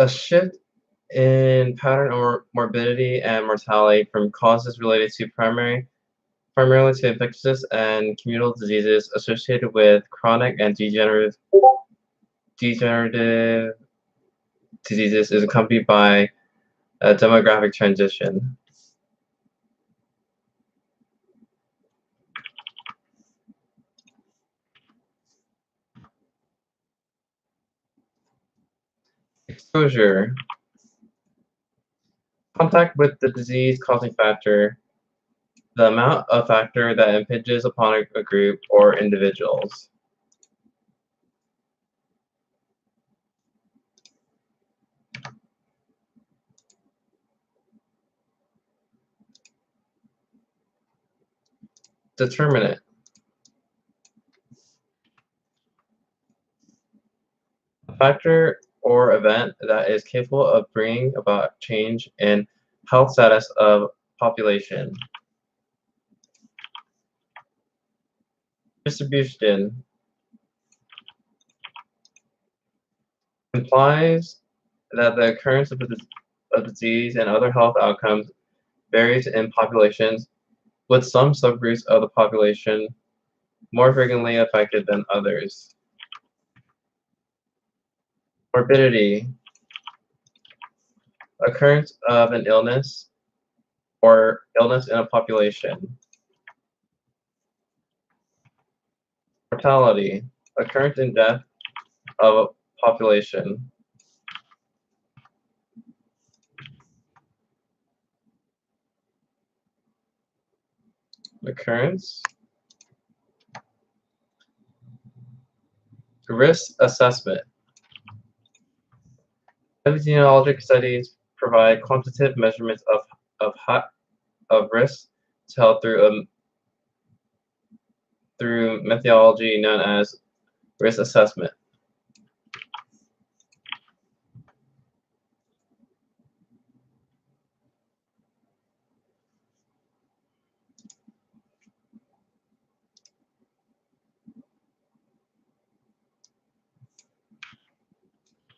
A shift in pattern of morbidity and mortality from causes related to primarily to infectious and communicable diseases associated with chronic and degenerative diseases is accompanied by a demographic transition. Exposure. Contact with the disease-causing factor, the amount of factor that impinges upon a group or individuals. Determinant. A factor or event that is capable of bringing about change in health status of population. Distribution implies that the occurrence of disease and other health outcomes varies in populations, with some subgroups of the population more frequently affected than others. Morbidity, occurrence of an illness or illness in a population. Mortality, occurrence and death of a population. Occurrence. Risk assessment. Epidemiologic studies provide quantitative measurements of risk to health through methodology known as risk assessment.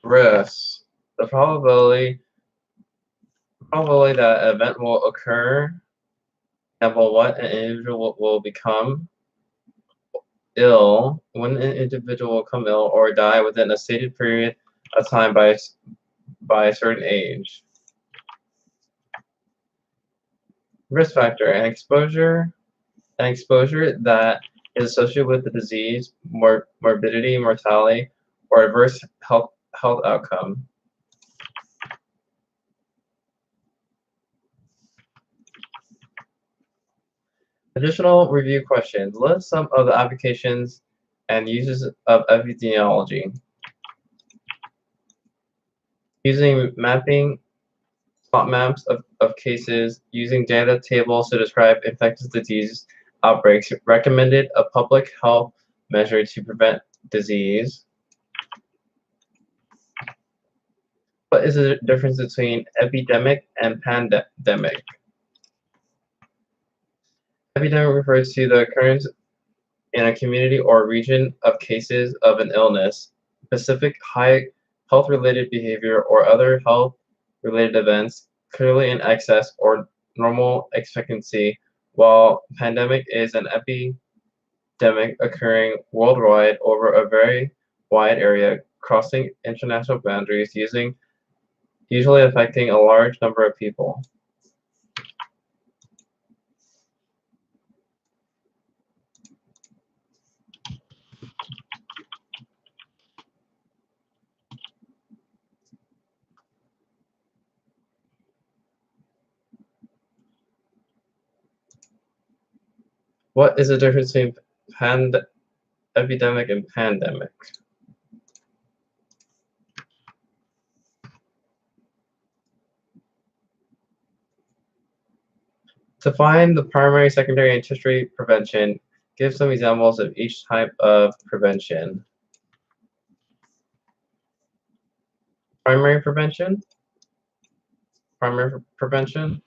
Risk. The probability that an event will occur, example, what an individual will become ill, when an individual will come ill or die within a stated period of time by a certain age. Risk factor, an exposure that is associated with the disease, morbidity, mortality, or adverse health outcome. Additional review questions. List some of the applications and uses of epidemiology. Using mapping, plot maps of cases, using data tables to describe infectious disease outbreaks, recommended a public health measure to prevent disease. What is the difference between epidemic and pandemic? Epidemic refers to the occurrence in a community or region of cases of an illness, specific high health-related behavior, or other health-related events clearly in excess or normal expectancy, while pandemic is an epidemic occurring worldwide over a very wide area, crossing international boundaries, usually affecting a large number of people. What is the difference between epidemic and pandemic? To find the primary, secondary, and tertiary prevention, give some examples of each type of prevention. Primary prevention. Primary prevention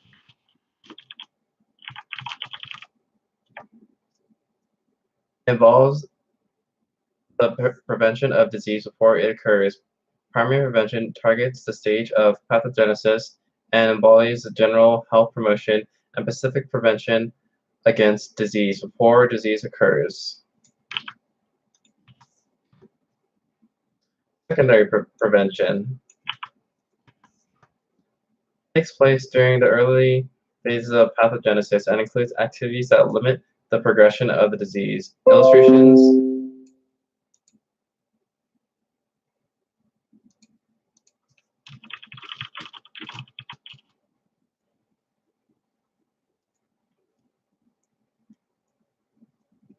involves the prevention of disease before it occurs, primary prevention targets the stage of pathogenesis and embodies the general health promotion and specific prevention against disease before disease occurs. Secondary prevention takes place during the early phases of pathogenesis and includes activities that limit the progression of the disease.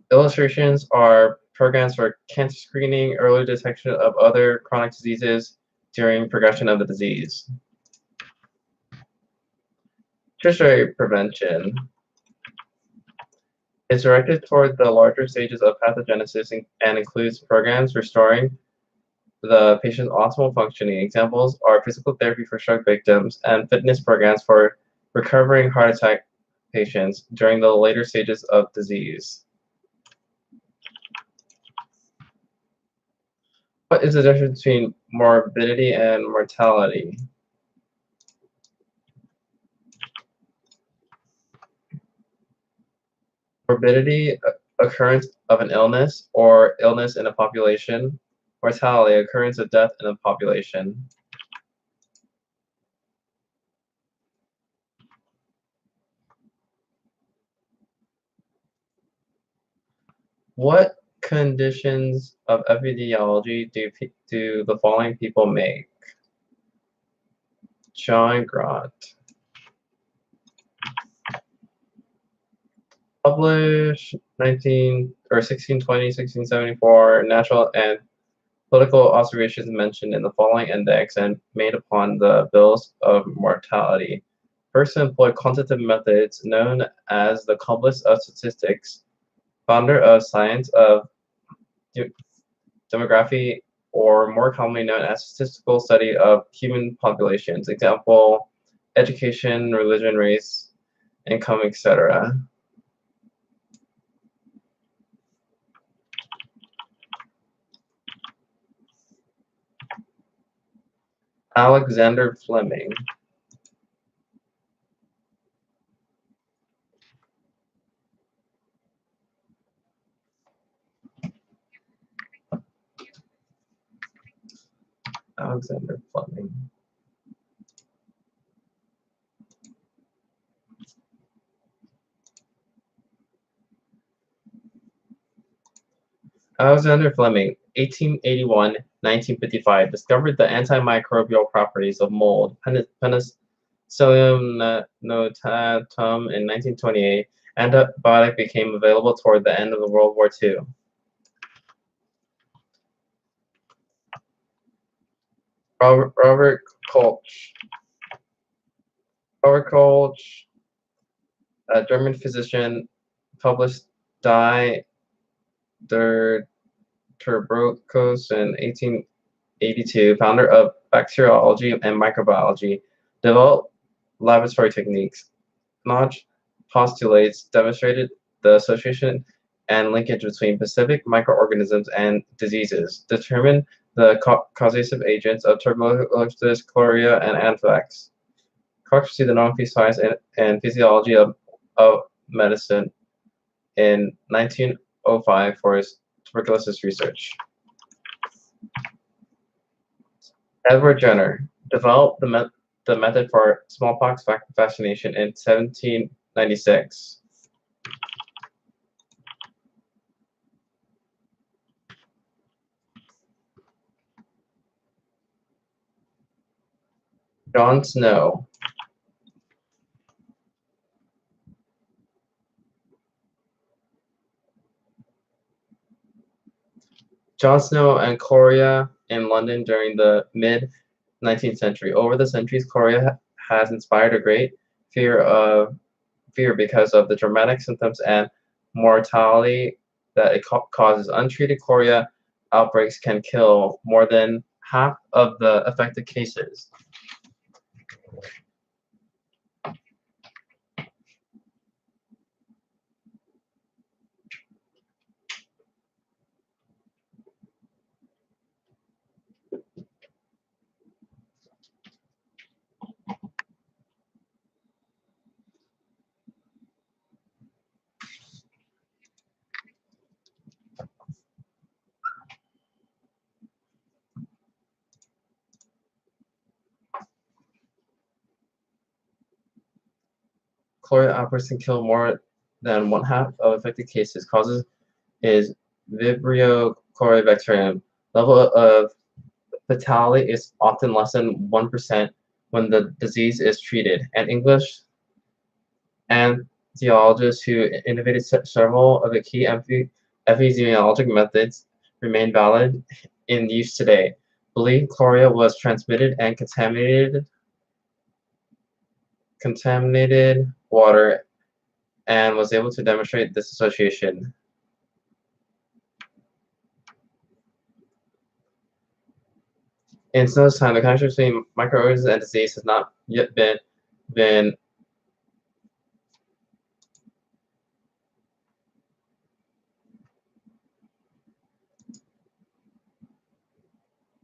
Illustrations are programs for cancer screening, early detection of other chronic diseases during progression of the disease. Tertiary prevention is directed toward the larger stages of pathogenesis and includes programs restoring the patient's optimal functioning. Examples are physical therapy for stroke victims and fitness programs for recovering heart attack patients during the later stages of disease. What is the difference between morbidity and mortality? Morbidity, occurrence of an illness or illness in a population. Mortality, occurrence of death in a population. What conditions of epidemiology do the following people make? John Grant. Published 1620, 1674, natural and political observations mentioned in the following index and made upon the bills of mortality. First employed quantitative methods known as the Compass of Statistics, founder of science of demography, or more commonly known as statistical study of human populations. Example, education, religion, race, income, etc. Alexander Fleming. Alexander Fleming. Alexander Fleming, 1881-1955, discovered the antimicrobial properties of mold, Penicillium notatum in 1928. Antibiotic became available toward the end of the World War II. Robert Koch. Robert Koch, a German physician, published Die der Tuberculose in 1882, founder of bacteriology and microbiology, developed laboratory techniques. Koch postulates demonstrated the association and linkage between specific microorganisms and diseases, determined the causative agents of tuberculosis, cholera, and anthrax. Koch received the Nobel Peace Prize in Physiology of Medicine in 1905 for his tuberculosis research. Edward Jenner developed the method for smallpox vaccination in 1796. John Snow. John Snow and chorea in London during the mid-19th century. Over the centuries, chorea has inspired a great fear because of the dramatic symptoms and mortality that it causes. Untreated chorea outbreaks can kill more than half of the affected cases. cholera outbreaks can kill more than one half of affected cases. Causes is Vibrio cholerae. Level of fatality is often less than 1% when the disease is treated. And English epidemiologists who innovated several of the key epidemiologic methods remain valid in use today. Believe cholera was transmitted and contaminated water and was able to demonstrate this association. In Snow's time, the connection between microorganisms and disease has not yet been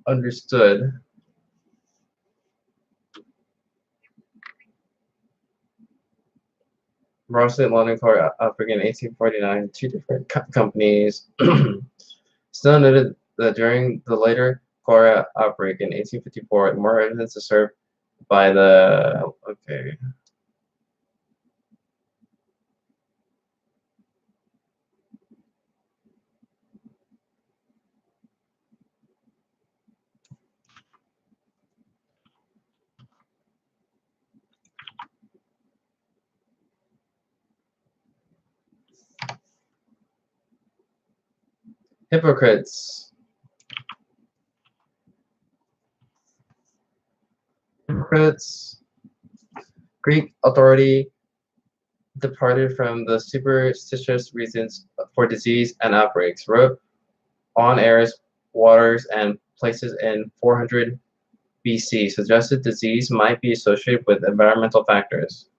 understood. Marshall and London cholera outbreak in 1849, two different companies. Snow noted that during the later cholera outbreak in 1854, more evidence is served by the hypocrites. Greek authority departed from the superstitious reasons for disease and outbreaks, wrote on airs, waters, and places in 400 BC, suggested disease might be associated with environmental factors.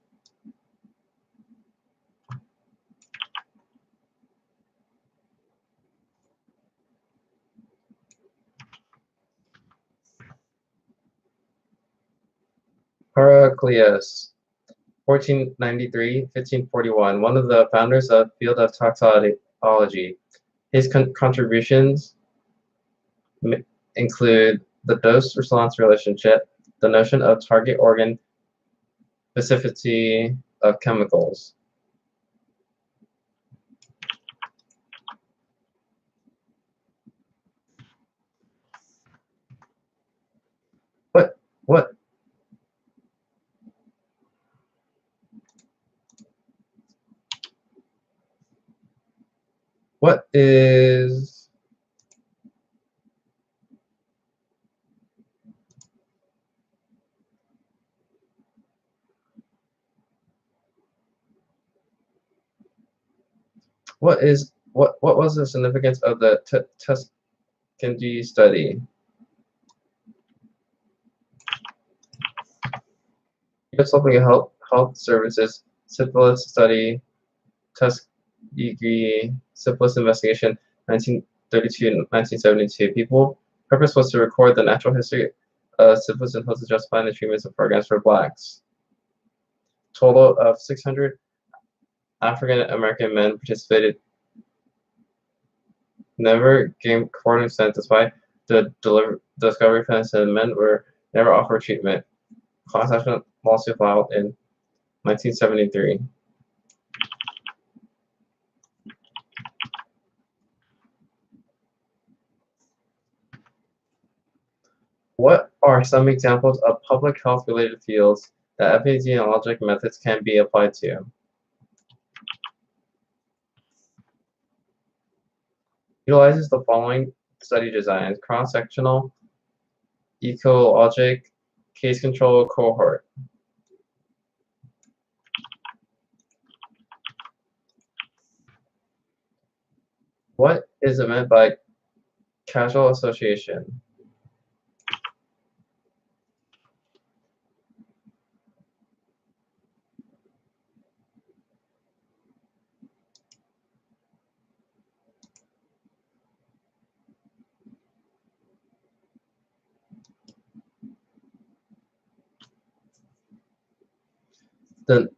Heraclius, 1493-1541, one of the founders of the field of toxicology. His contributions include the dose-response relationship, the notion of target organ specificity of chemicals. What is what was the significance of the Tuskegee study? U.S. Public Health Services syphilis study, Tuskegee syphilis investigation, 1932-1972. Purpose was to record the natural history of syphilis and to justify the treatments of programs for blacks. Total of 600 African American men participated. Never gained coordinate consent despite the discovery of penicillin. Men were never offered treatment. Class action lawsuit filed in 1973. What are some examples of public health related fields that epidemiologic methods can be applied to? Utilizes the following study designs: cross-sectional, ecologic, case control, cohort. What is meant by causal association? The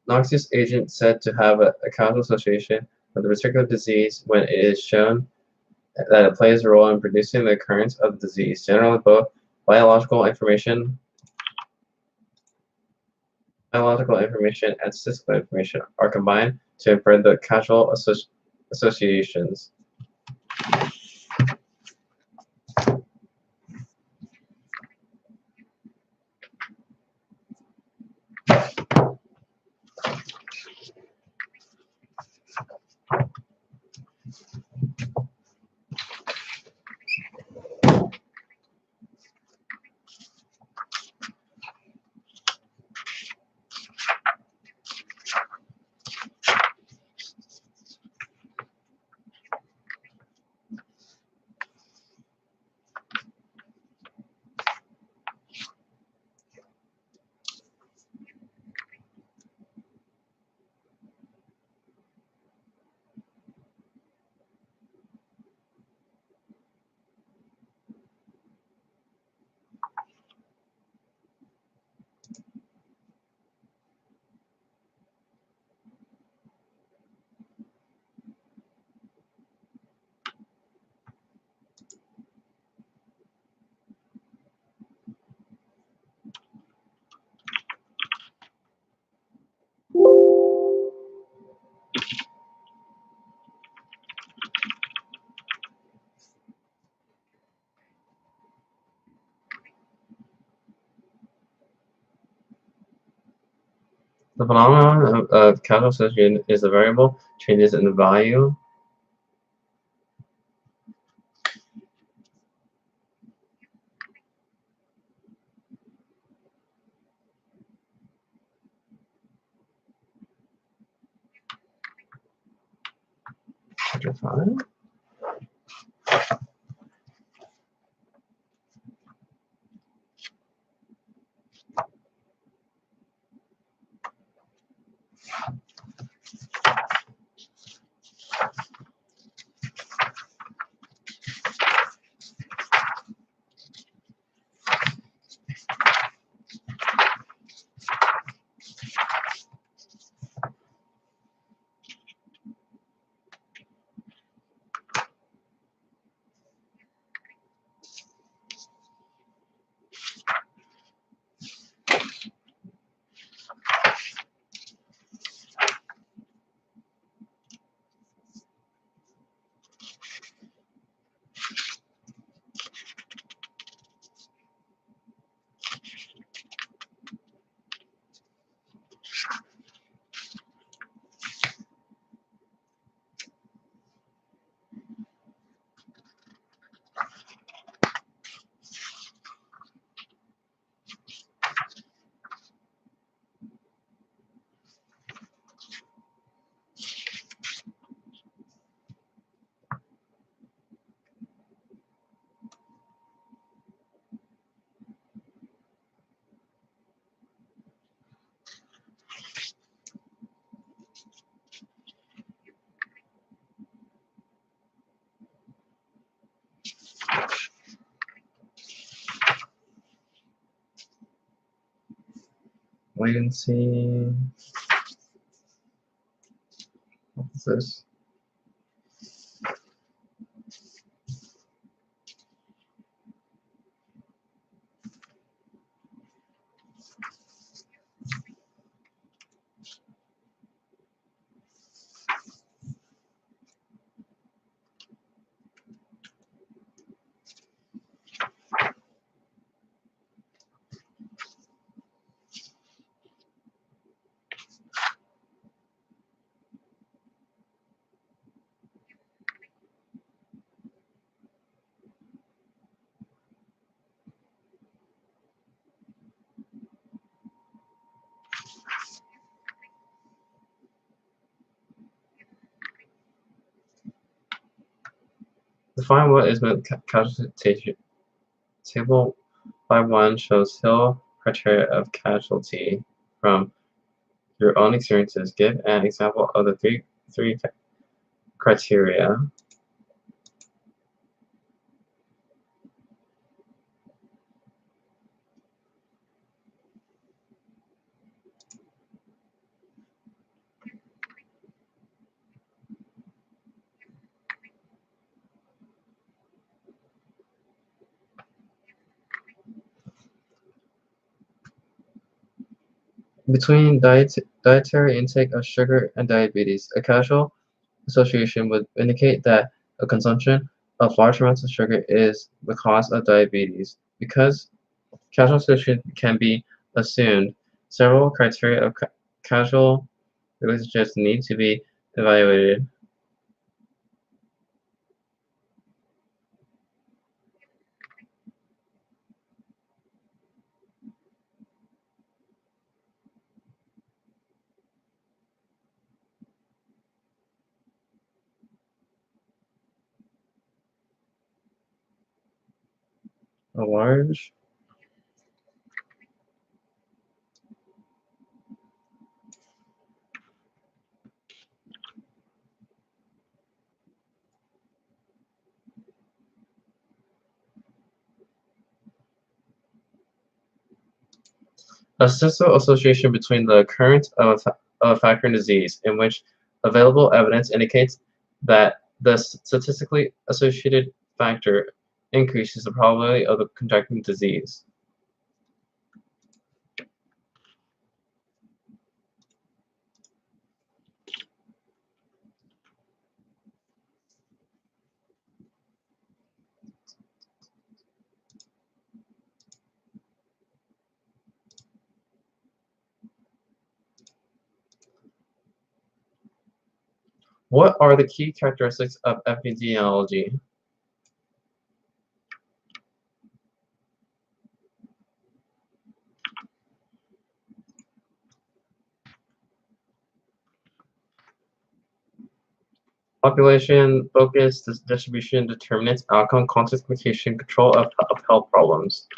noxious agent said to have a causal association with a particular disease when it is shown that it plays a role in producing the occurrence of the disease. Generally, both biological information Biological information and statistical information are combined to infer the causal associations. The phenomenon of causal association is the variable changes in the value chapter 5. Wait and see. What's this? Define what is meant casualty. Table 5.1 shows Hill criteria of casualty from your own experiences. Give an example of the three criteria. Between dietary intake of sugar and diabetes, a causal association would indicate that a consumption of large amounts of sugar is the cause of diabetes. Because causal association can be assumed, several criteria of causal relationships need to be evaluated. A large A statistical association between the occurrence of a factor and disease, in which available evidence indicates that the statistically associated factor increases the probability of the contracting disease. What are the key characteristics of epidemiology? Population focus, distribution, determinants, outcome, quantification, control of health problems.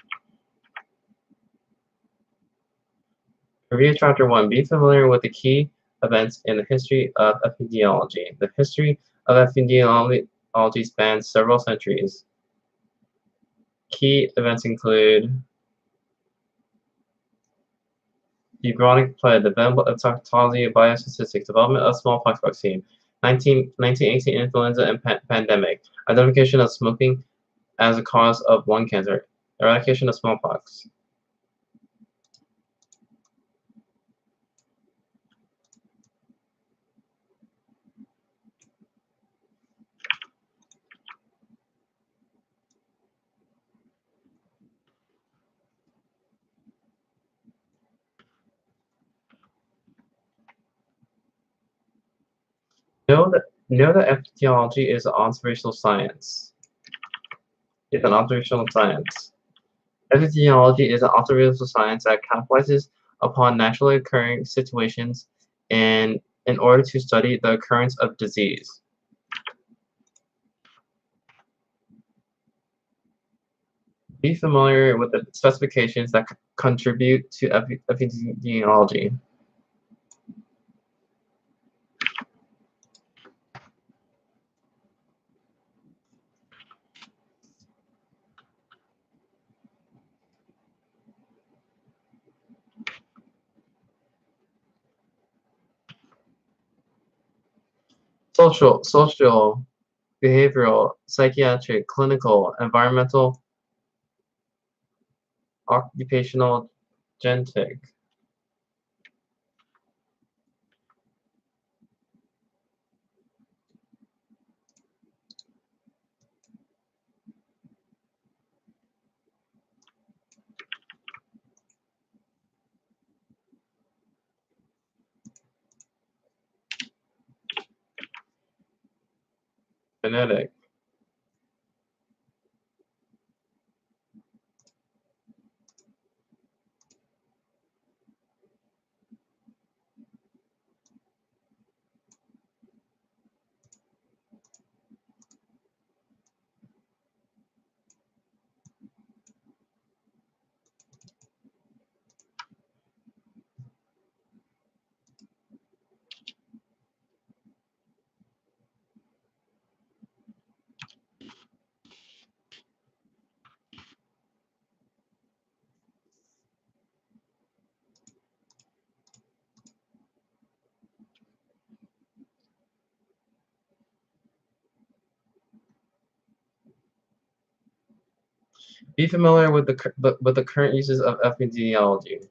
Review Chapter 1. Be familiar with the key events in the history of epidemiology. The history of epidemiology spans several centuries. Key events include bubonic plague, the development of toxicology and biostatistics, development of smallpox vaccine, 1918 influenza and pandemic, identification of smoking as a cause of lung cancer, eradication of smallpox. Know that epidemiology is an observational science. It's an observational science. Epidemiology is an observational science that capitalizes upon naturally occurring situations in order to study the occurrence of disease. Be familiar with the specifications that contribute to epidemiology. Social, behavioral, psychiatric, clinical, environmental, occupational, genetic. Genetic. Be familiar with the current uses of epidemiology.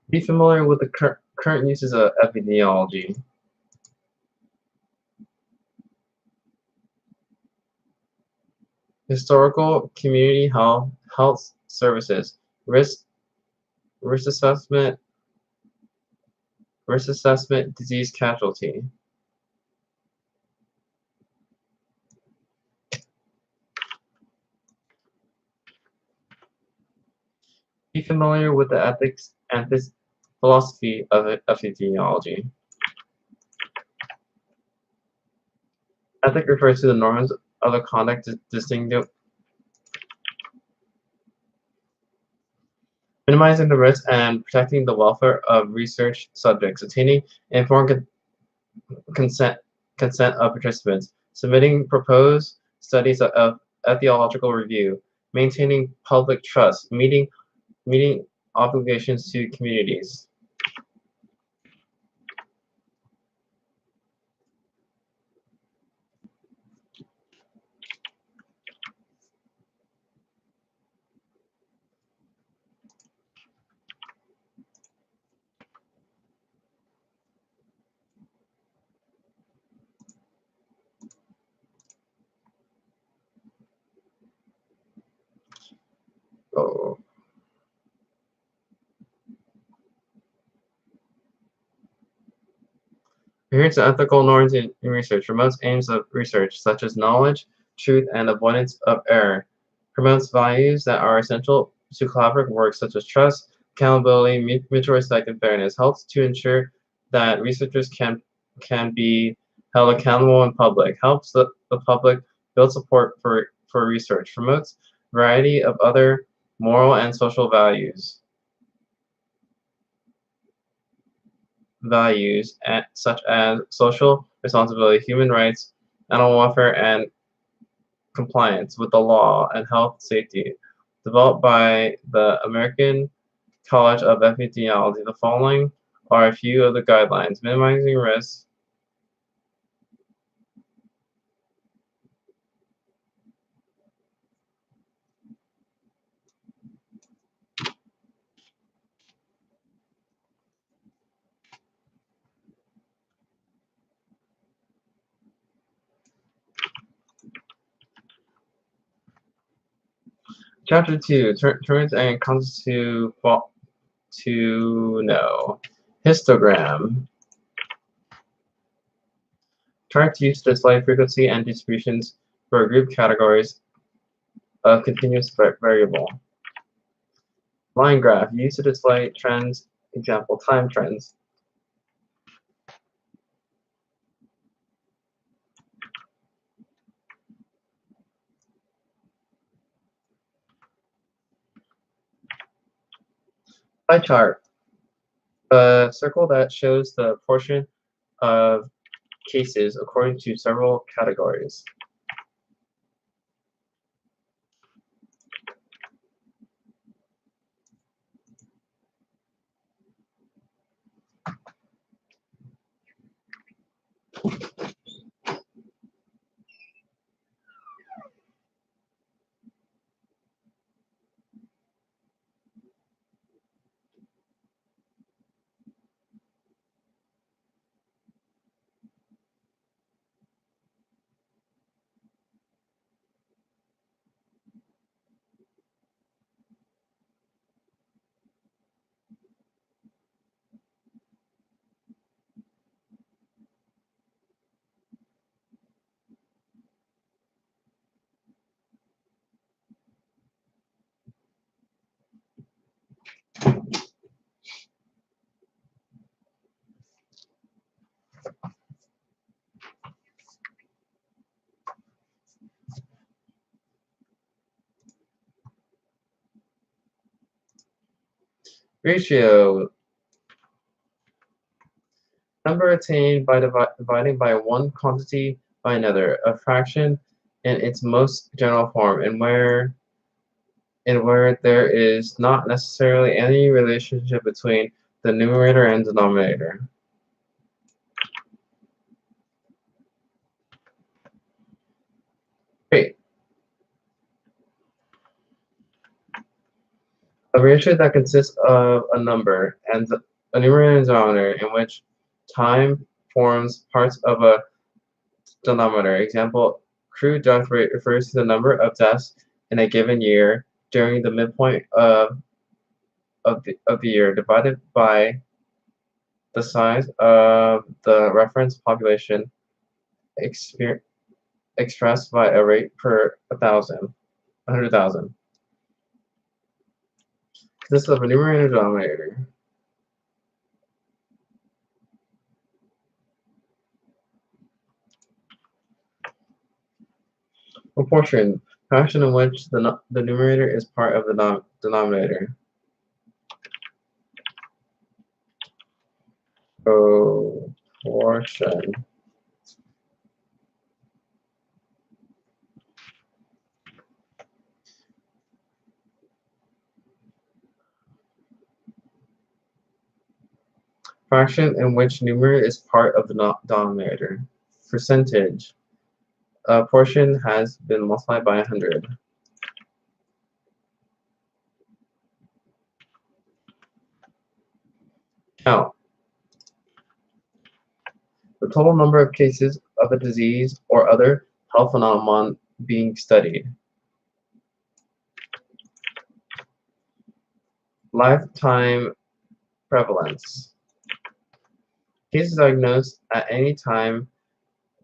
Be familiar with the current uses of epidemiology. Historical community health services, risk risk assessment, disease casualty. Be familiar with the ethics and philosophy of epidemiology. Ethic refers to the norms of the conduct minimizing the risk and protecting the welfare of research subjects, attaining informed consent of participants, submitting proposed studies of etiological review, maintaining public trust, meeting obligations to communities. Oh. Adherence to ethical norms in research promotes aims of research, such as knowledge, truth, and avoidance of error. Promotes values that are essential to collaborative work, such as trust, accountability, mutual respect, and fairness. Helps to ensure that researchers can be held accountable in public. Helps the public build support for research. Promotes variety of other moral and social values. Such as social responsibility, human rights, animal welfare, and compliance with the law and health safety. Developed by the American College of Epidemiology, the following are a few of the guidelines: minimizing risk, Chapter 2, Terms and Concepts to know. Histogram. Charts used to display frequency and distributions for group categories of continuous variable. Line graph used to display trends, example, time trends. Pie chart, a circle that shows the portion of cases according to several categories. Ratio, number attained by dividing by one quantity by another, a fraction in its most general form, and where there is not necessarily any relationship between the numerator and denominator. Great. A ratio that consists of a number and a numerator and denominator in which time forms parts of a denominator. Example, crude death rate refers to the number of deaths in a given year during the midpoint of the year divided by the size of the reference population expressed by a rate per 100,000. Consists of a numerator and denominator. Proportion, fraction in which the numerator is part of the denominator. Proportion. Fraction in which numerator is part of the denominator. Percentage. A portion has been multiplied by 100. Count. The total number of cases of a disease or other health phenomenon being studied. Lifetime prevalence. Cases diagnosed at any time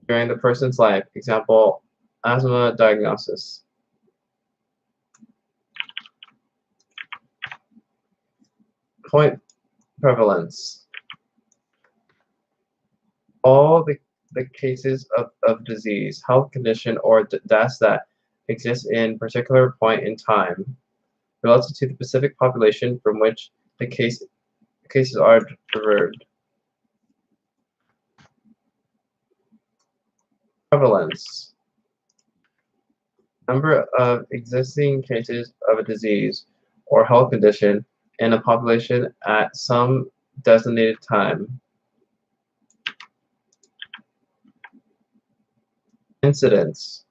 during the person's life. Example, asthma diagnosis. Point prevalence. All the cases of disease, health condition, or deaths that exist in particular point in time relative to the specific population from which the cases are derived. Prevalence. Number of existing cases of a disease or health condition in a population at some designated time. Incidence.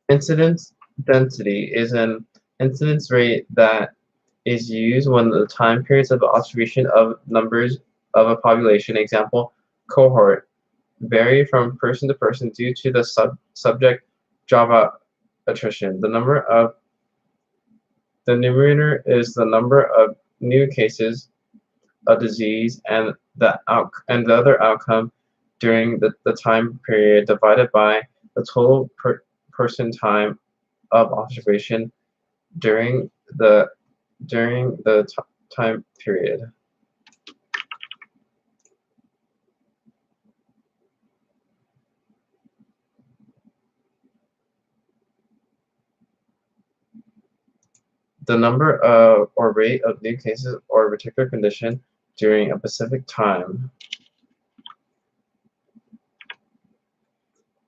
Incidence density is an incidence rate that is used when the time periods of observation of numbers of a population, example, cohort, vary from person to person due to the subject job attrition. The numerator is the number of new cases of disease and the other outcome during the time period divided by the total person time of observation during the time period. The number of or rate of new cases or a particular condition during a specific time.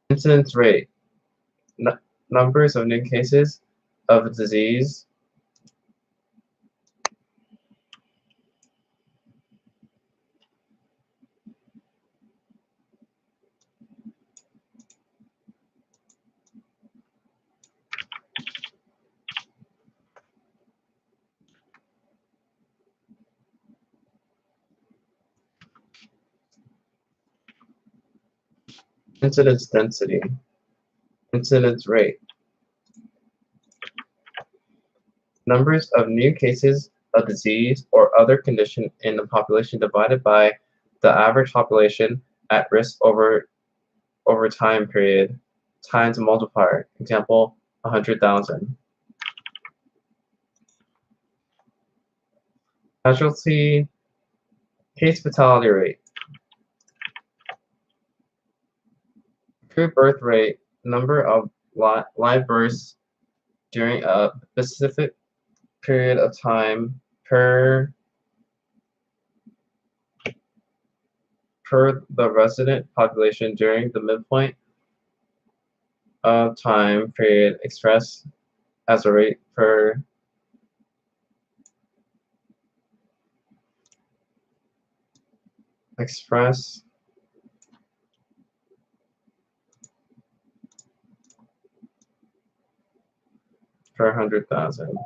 Incidence rate. Numbers of new cases of disease incidence density. Incidence rate. Numbers of new cases of disease or other condition in the population divided by the average population at risk over time period times a multiplier. Example, 100,000. Casualty case fatality rate. True birth rate, number of live births during a specific period of time per the resident population during the midpoint of time period expressed as a rate per express per 100,000.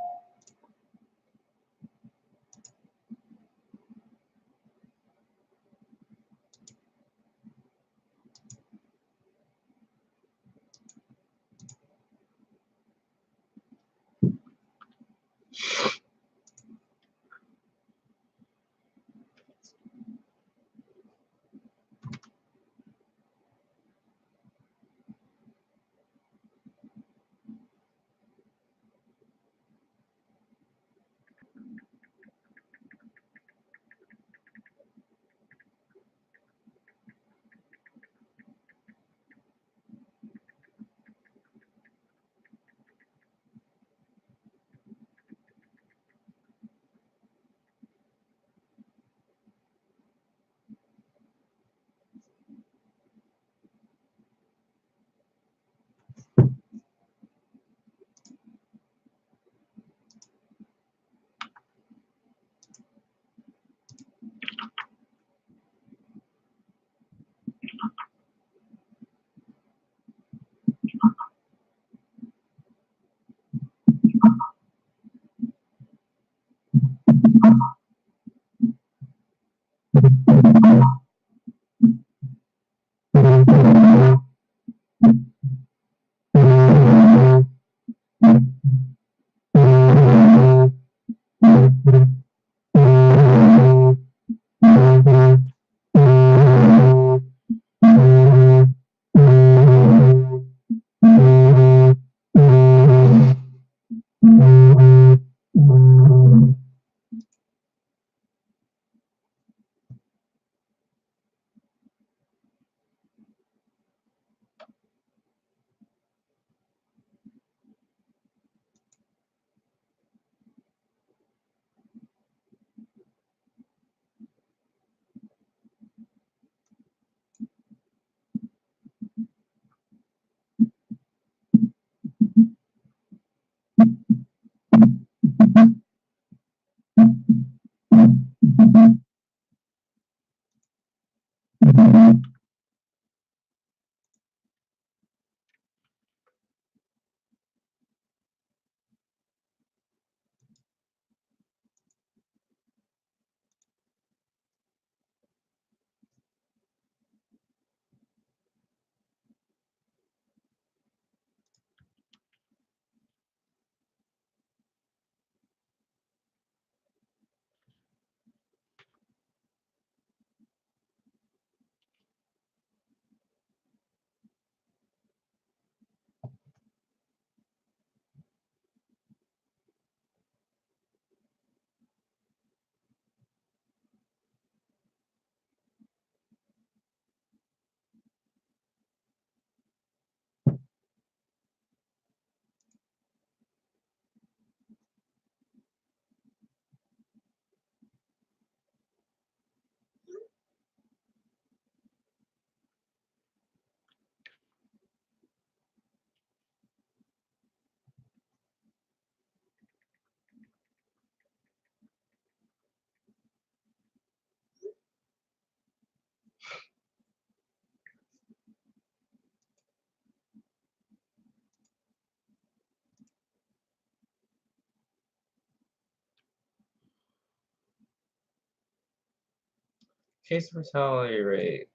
Case mortality rate.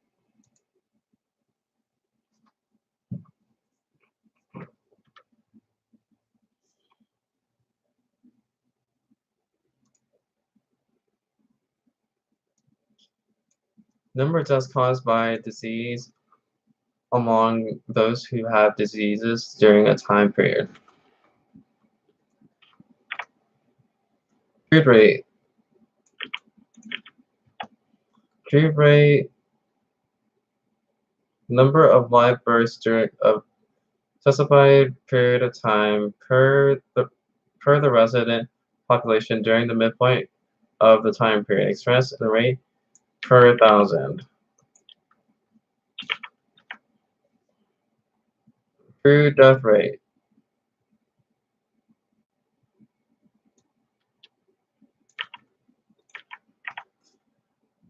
Number of deaths caused by disease among those who have diseases during a time period. Crude rate. Crude rate. Number of live births during a specified period of time per the resident population during the midpoint of the time period, expressed in rate per 1,000. Crude death rate.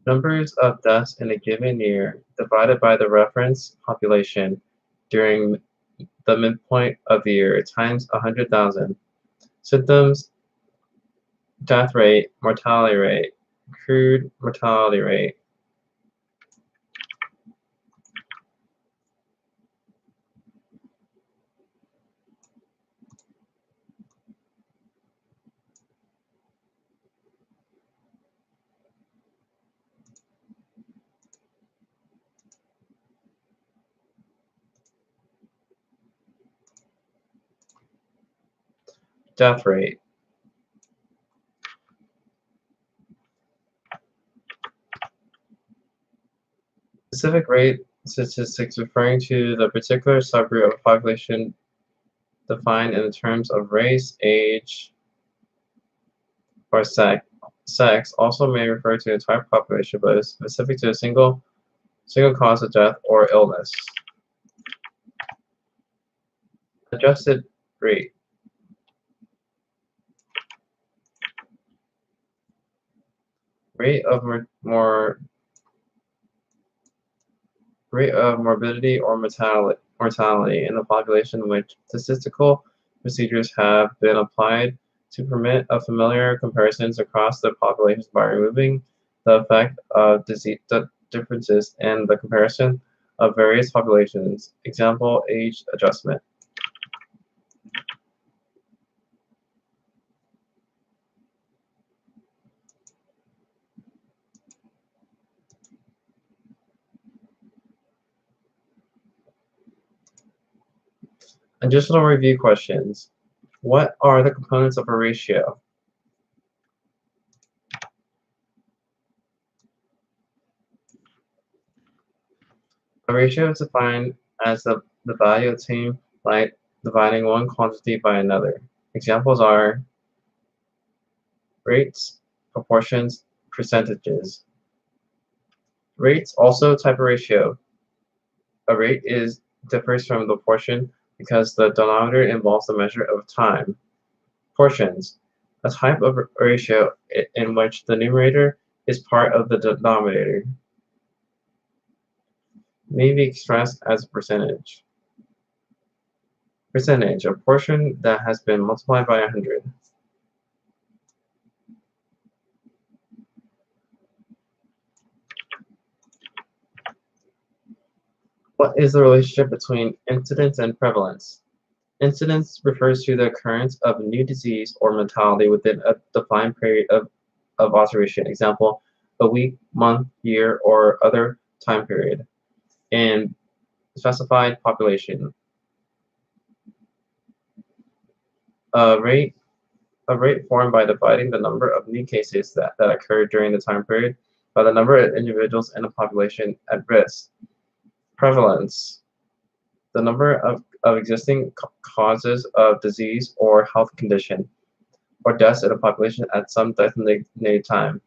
Numbers of deaths in a given year divided by the reference population during the midpoint of the year times 100,000 Symptoms: death rate, mortality rate, crude mortality rate. Death rate. Specific rate statistics referring to the particular subgroup of population defined in the terms of race, age, or sex also may refer to the entire population, but is specific to a single cause of death or illness. Adjusted rate. Rate of morbidity or mortality in the population in which statistical procedures have been applied to permit of familiar comparisons across the populations by removing the effect of disease differences in the comparison of various populations. Example, age adjustment. Additional review questions. What are the components of a ratio? A ratio is defined as the value obtained by dividing one quantity by another. Examples are rates, proportions, percentages. Rates also type a ratio. A rate differs from the portion because the denominator involves the measure of time. Portions, a type of ratio in which the numerator is part of the denominator. May be expressed as a percentage. Percentage, a portion that has been multiplied by 100. What is the relationship between incidence and prevalence? Incidence refers to the occurrence of a new disease or mortality within a defined period of observation. Example, a week, month, year, or other time period in specified population. A rate formed by dividing the number of new cases that occurred during the time period by the number of individuals in a population at risk. Prevalence, the number of existing causes of disease or health condition or deaths in a population at some designated time.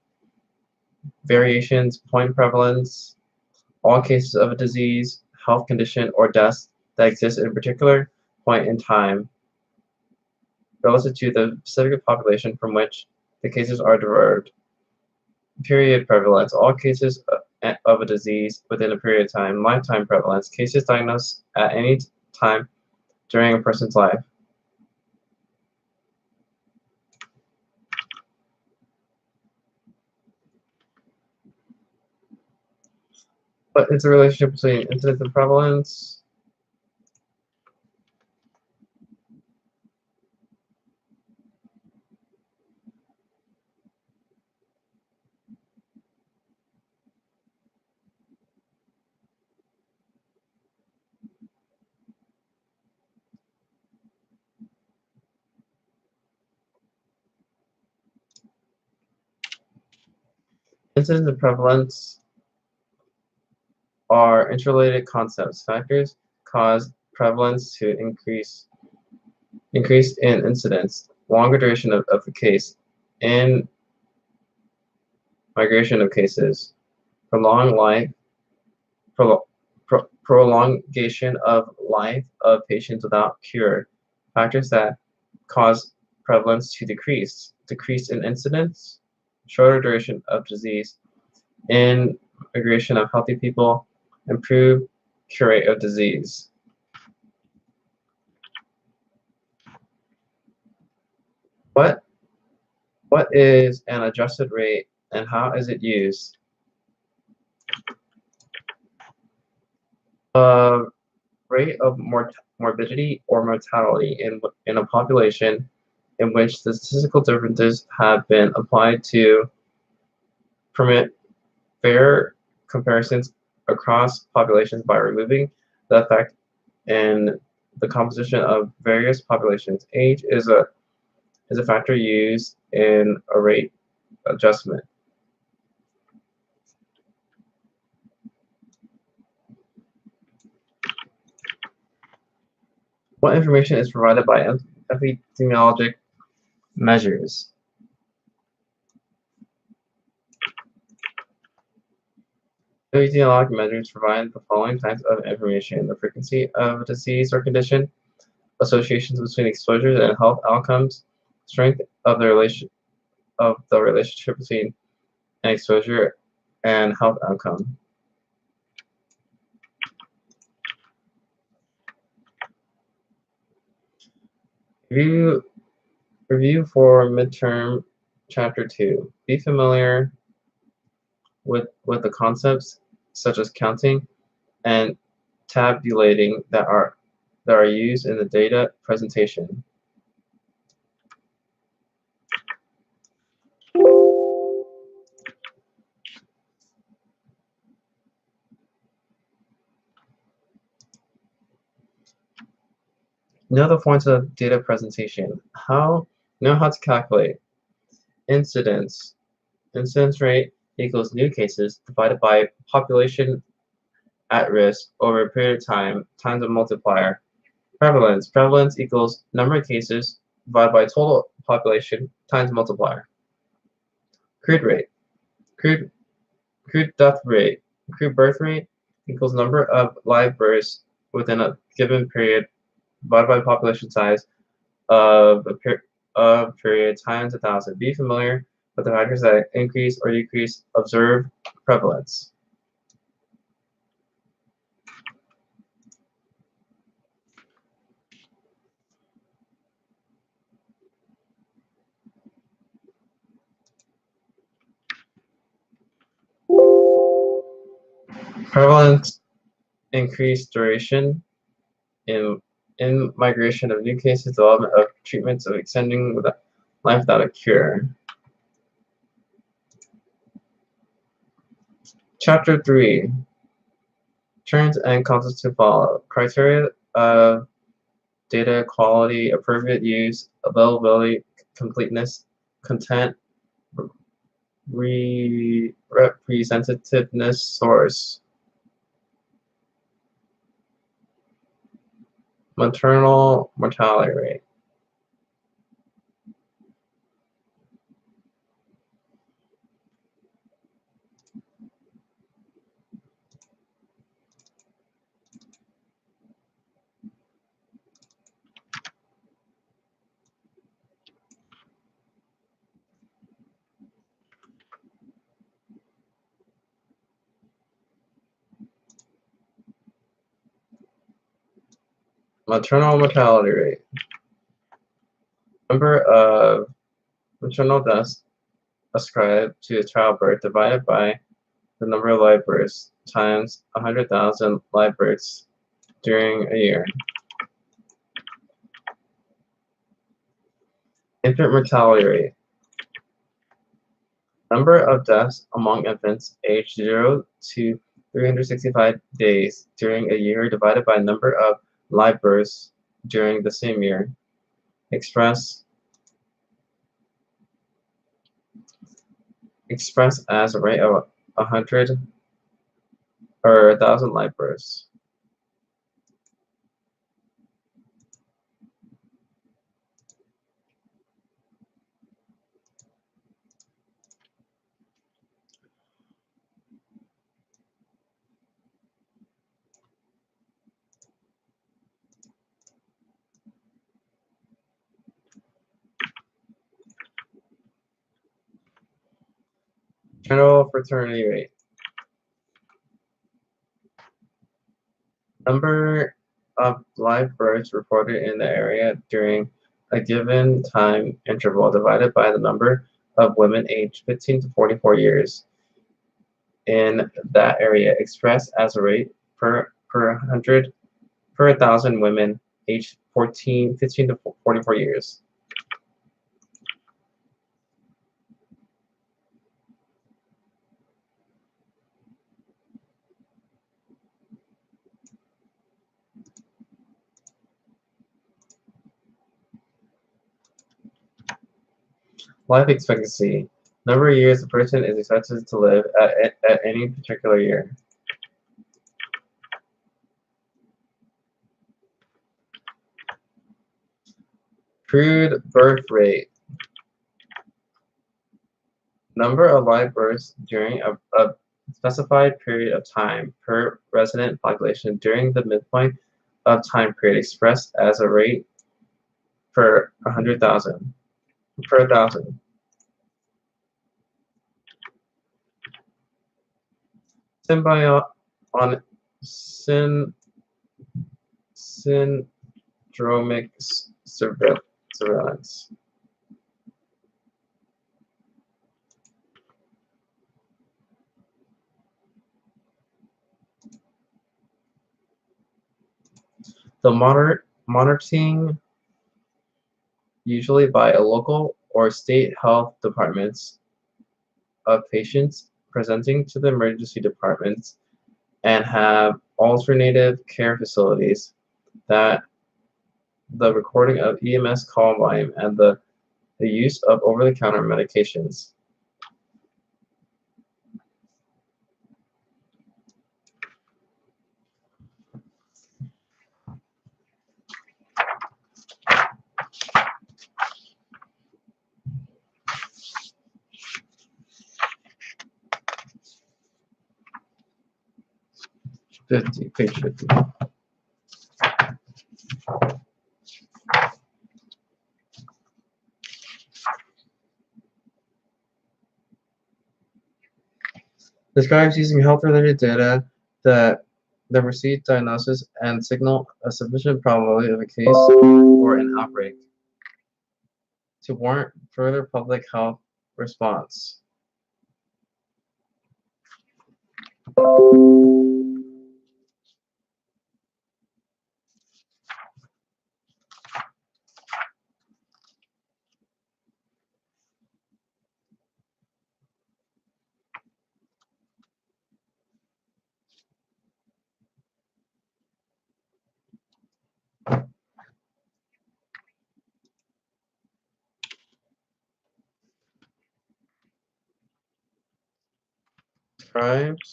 Variations, point prevalence, all cases of a disease, health condition, or deaths that exist at a particular point in time relative to the specific population from which the cases are derived. Period prevalence, all cases of a disease within a period of time. Lifetime prevalence, cases diagnosed at any time during a person's life. What is the relationship between incidence and prevalence? Incidence and prevalence are interrelated concepts. Factors cause prevalence to increase in incidence, longer duration of the case, and migration of cases, prolonged life, prolongation of life of patients without cure. Factors that cause prevalence to decrease in incidence, shorter duration of disease, and migration of healthy people, improve cure rate of disease. What what is an adjusted rate and how is it used? A rate of morbidity or mortality in a population in which the statistical differences have been applied to permit fair comparisons across populations by removing the effect in the composition of various populations. Age is a factor used in a rate adjustment. What information is provided by epidemiologic measures? Epidemiologic measures provide the following types of information: the frequency of a disease or condition, associations between exposures and health outcomes, strength of the relationship between an exposure and health outcome. Review for midterm chapter 2. Be familiar with the concepts such as counting and tabulating that are used in the data presentation. Know the points of data presentation. Know how to calculate incidence. Incidence rate equals new cases divided by population at risk over a period of time times a multiplier. Prevalence. Prevalence equals number of cases divided by total population times multiplier. Crude rate. Crude death rate. Crude birth rate equals number of live births within a given period divided by population size of period times 1,000. Be familiar with the factors that increase or decrease observed prevalence. Prevalence increased duration in migration of new cases, development of treatments of extending life without a cure. Chapter 3. Trends and concepts to follow. Criteria of data quality, appropriate use, availability, completeness, content, representativeness, source. Maternal mortality rate. Maternal mortality rate. Number of maternal deaths ascribed to childbirth divided by the number of live births times 100,000 live births during a year. Infant mortality rate. Number of deaths among infants aged 0 to 365 days during a year divided by number of live births during the same year. Expressed as a rate of 100 or 1,000 live births. General fertility rate. Number of live births reported in the area during a given time interval divided by the number of women aged 15 to 44 years in that area, expressed as a rate per 1,000 women aged 15 to 44 years. Life expectancy. Number of years a person is expected to live at any particular year. Crude birth rate. Number of live births during a specified period of time per resident population during the midpoint of time period, expressed as a rate per 100,000 per 1,000. Symbiotic syndromic surveillance. The monitoring, usually by a local or state health departments, of patients presenting to the emergency departments and have alternative care facilities, that the recording of EMS call volume and the use of over-the-counter medications. Page 50. Describes using health-related data that the received diagnosis and signal a sufficient probability of a case or an outbreak to warrant further public health response. Describes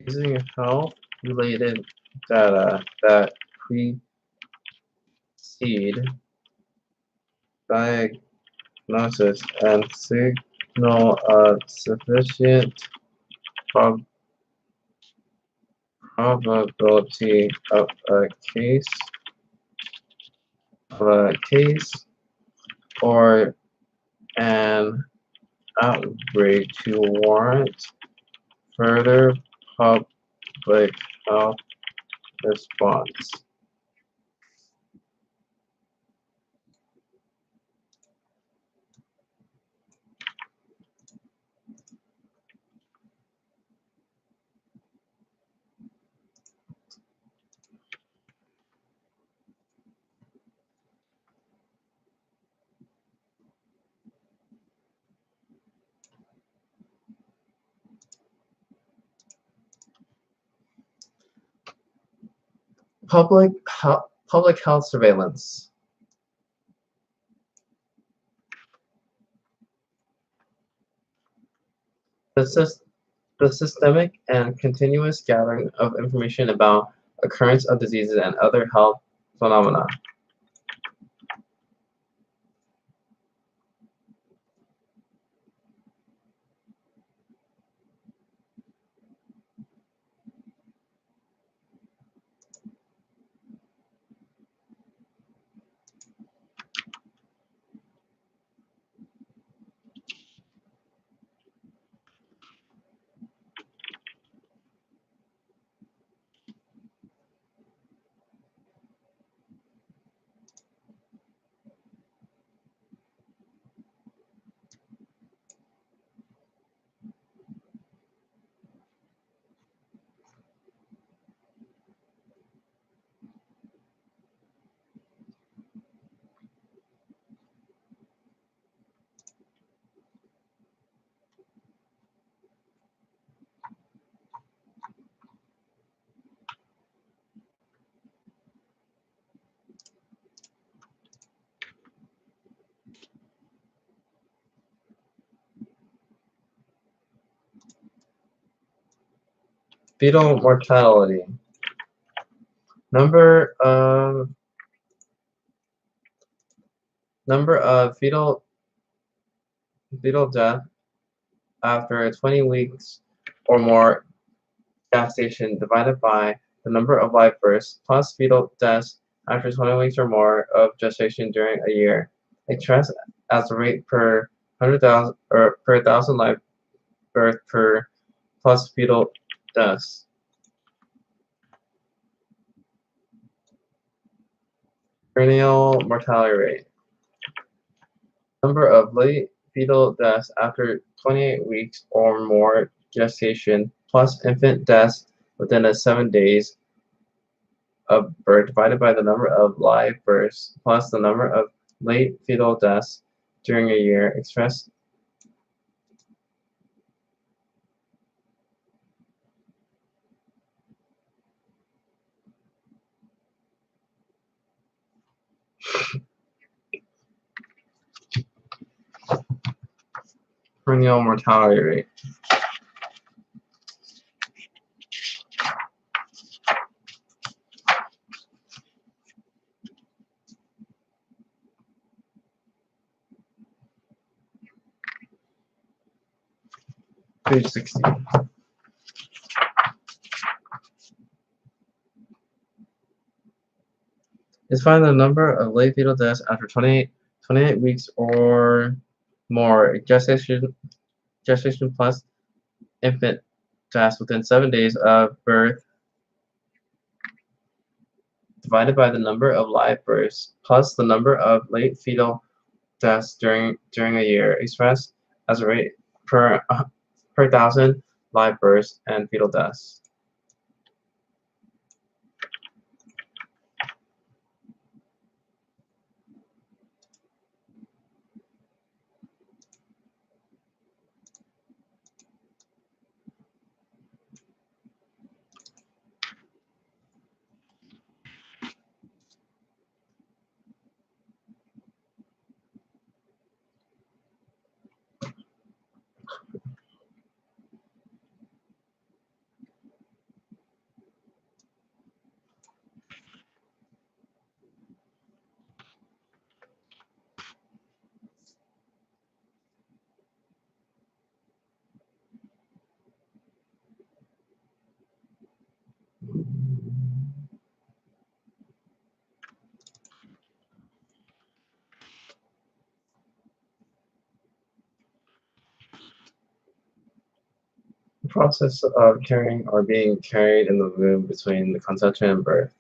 using health-related data that precede diagnosis and signal a sufficient probability of a case or an outbreak to warrant further public health response. Public health surveillance. The systemic and continuous gathering of information about occurrence of diseases and other health phenomena. Fetal mortality. Number of fetal death after 20 weeks or more gestation divided by the number of live births plus fetal deaths after 20 weeks or more of gestation during a year, expressed as a rate per 100,000 or per 1,000 live birth per plus fetal deaths. Perennial mortality rate. Number of late fetal deaths after 28 weeks or more gestation plus infant deaths within 7 days of birth divided by the number of live births plus the number of late fetal deaths during a year, expressed perennial mortality rate. Page 16. Is find the number of late fetal deaths after 28 weeks or more gestation plus infant deaths within 7 days of birth divided by the number of live births plus the number of late fetal deaths during a year, expressed as a rate per 1,000 live births and fetal deaths. The process of carrying or being carried in the womb between the conception and birth.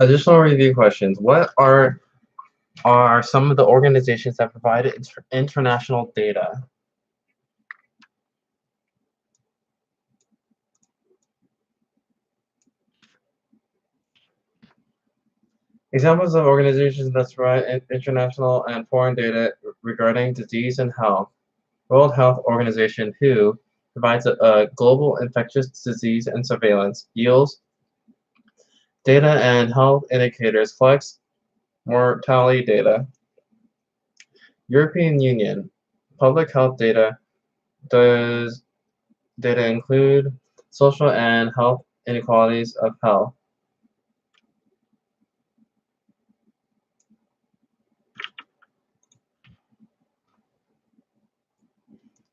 Additional review questions. What are some of the organizations that provide international data? Examples of organizations that provide international and foreign data regarding disease and health. World Health Organization, WHO, provides a global infectious disease and surveillance, yields data and health indicators, collects mortality data. European Union, public health data. Does data include social and health inequalities of health?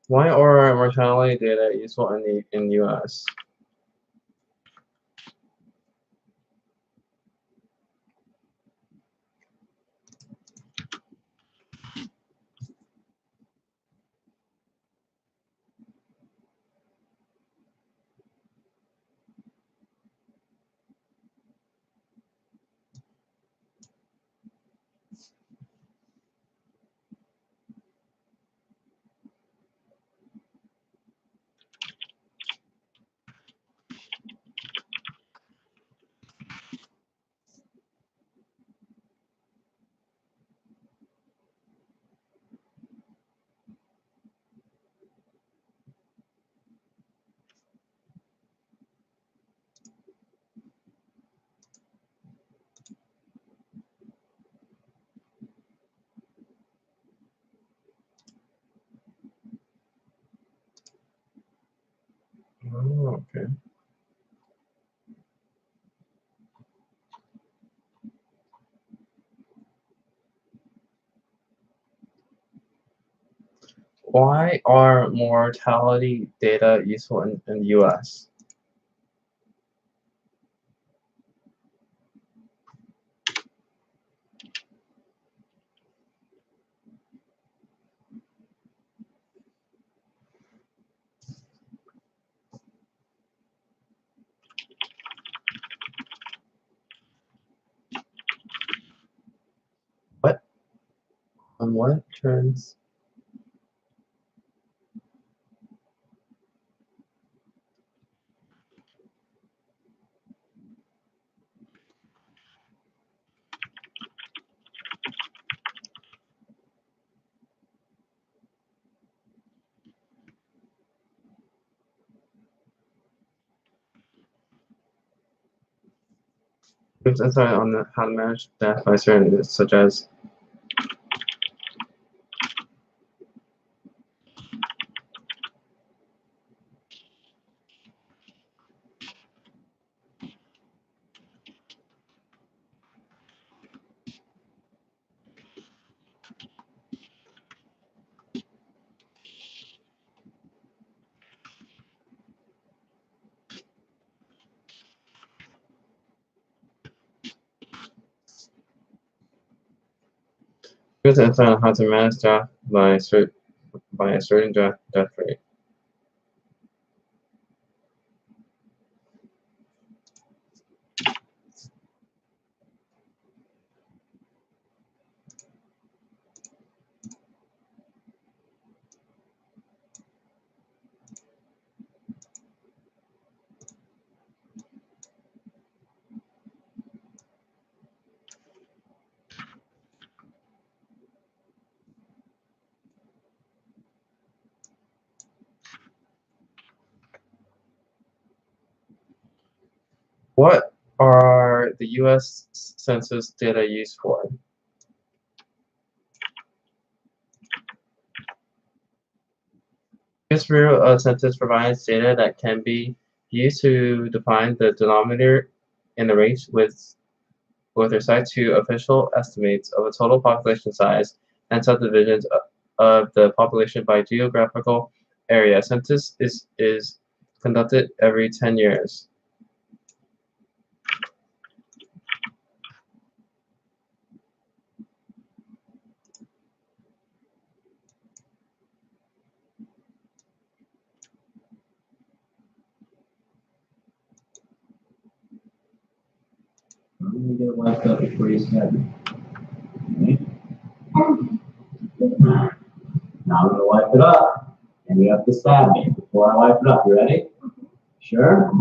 Why are mortality data useful in the US? Oh, okay. Why are mortality data useful in the US? What? On what terms? Gives insight on how to manage death by certain, such as gives insight on how to manage death by a certain death rate. What are the US Census data used for? This real census provides data that can be used to define the denominator in the range with respect to official estimates of the total population size and subdivisions of the population by geographical area. Census is conducted every 10 years. Let me get it wiped up before you stab me. Okay? Now I'm gonna wipe it up, and you have to stab me before I wipe it up. You ready? Sure?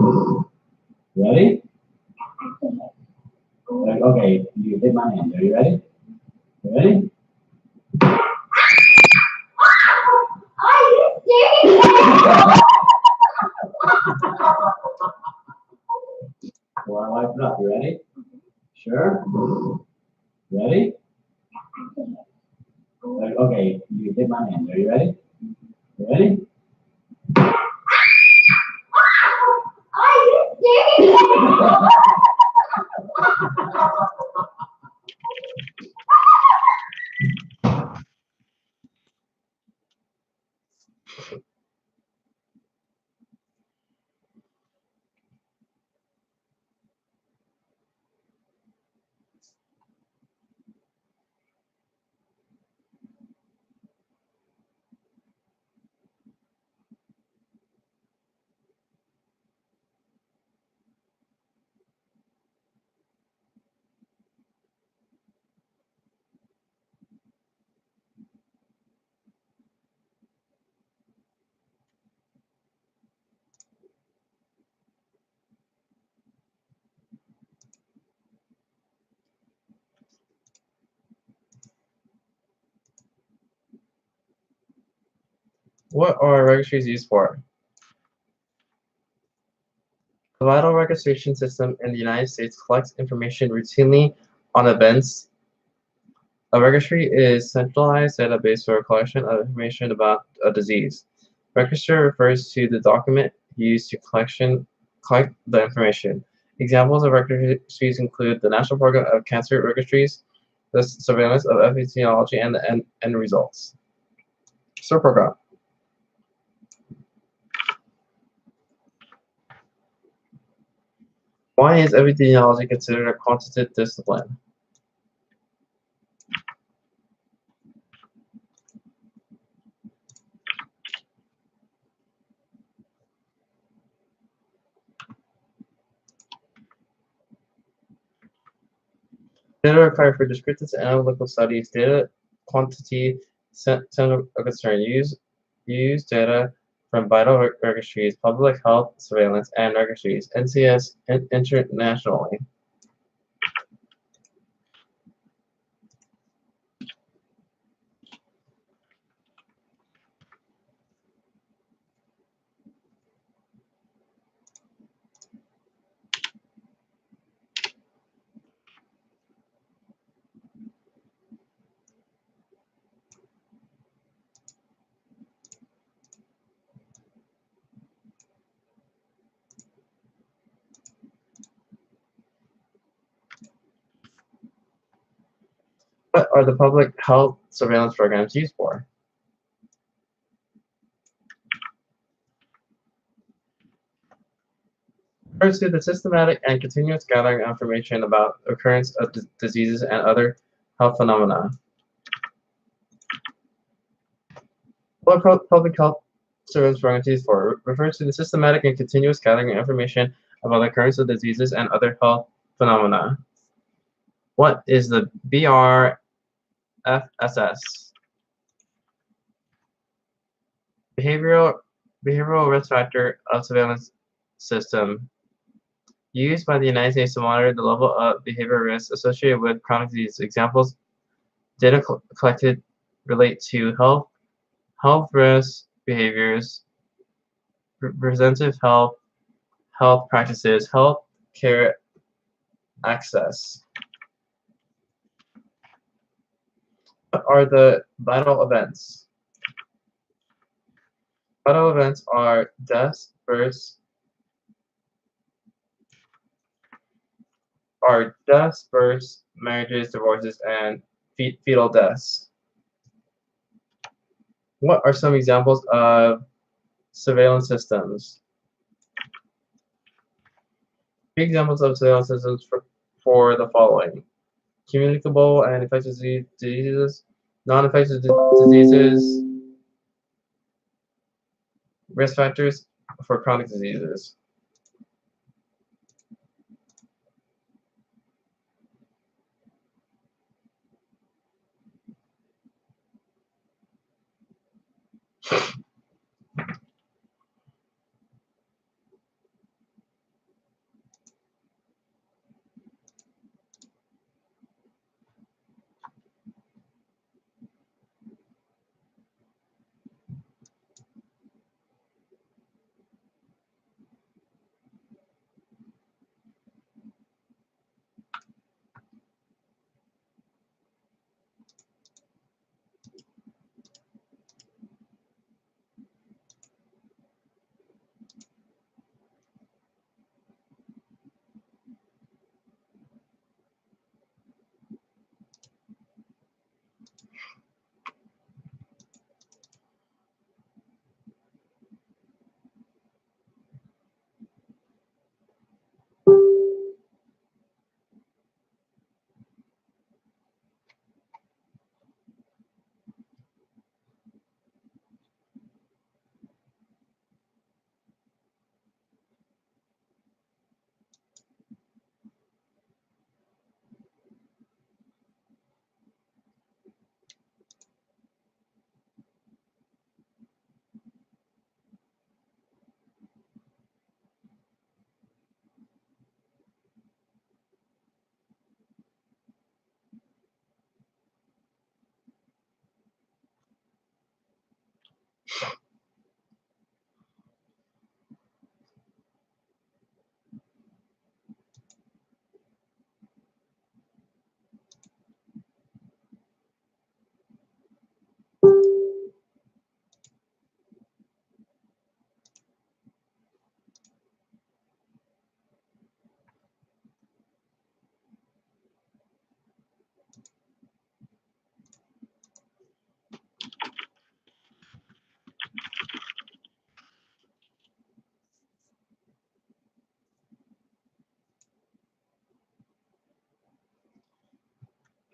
Ready? Okay, you hit my hand. Are you ready? You ready? Are you serious? Before I wipe it up, you ready? Sure? Ready? Okay, you hit my hand. Are you ready? You ready? What are registries used for? The vital registration system in the United States collects information routinely on events. A registry is a centralized database for a collection of information about a disease. Register refers to the document used to collect the information. Examples of registries include the National Program of Cancer Registries, the surveillance of epidemiology, and the end results. SIR program. Why is epidemiology considered a quantitative discipline? Data required for descriptive and analytical studies. Data quantity center of concern. Use data from vital registries, public health surveillance, and registries. NCS internationally. What are the public health surveillance programs used for? Refers to the systematic and continuous gathering of information about occurrence of diseases and other health phenomena. What public health surveillance programs used for? Refers to the systematic and continuous gathering of information about the occurrence of diseases and other health phenomena. What is the BRFSS? Behavioral risk factor of surveillance system used by the United States to monitor the level of behavioral risk associated with chronic disease. Examples: data collected relate to health risk behaviors, preventive health practices, health care access. What are the vital events? Vital events are deaths, births, marriages, divorces, and fetal deaths. What are some examples of surveillance systems? Three examples of surveillance systems for the following: communicable and infectious diseases, non-infectious diseases, risk factors for chronic diseases.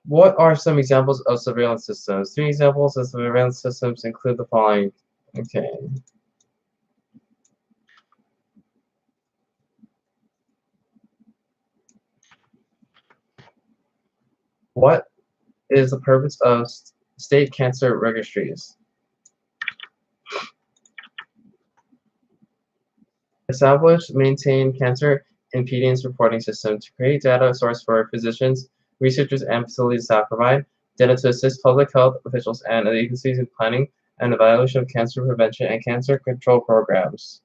What are some examples of surveillance systems? Three examples of surveillance systems include the following. Okay. What is the purpose of state cancer registries? Establish, maintain cancer impedance reporting system to create data source for physicians, researchers, and facility staff. Provide data to assist public health officials and agencies in planning and evaluation of cancer prevention and cancer control programs.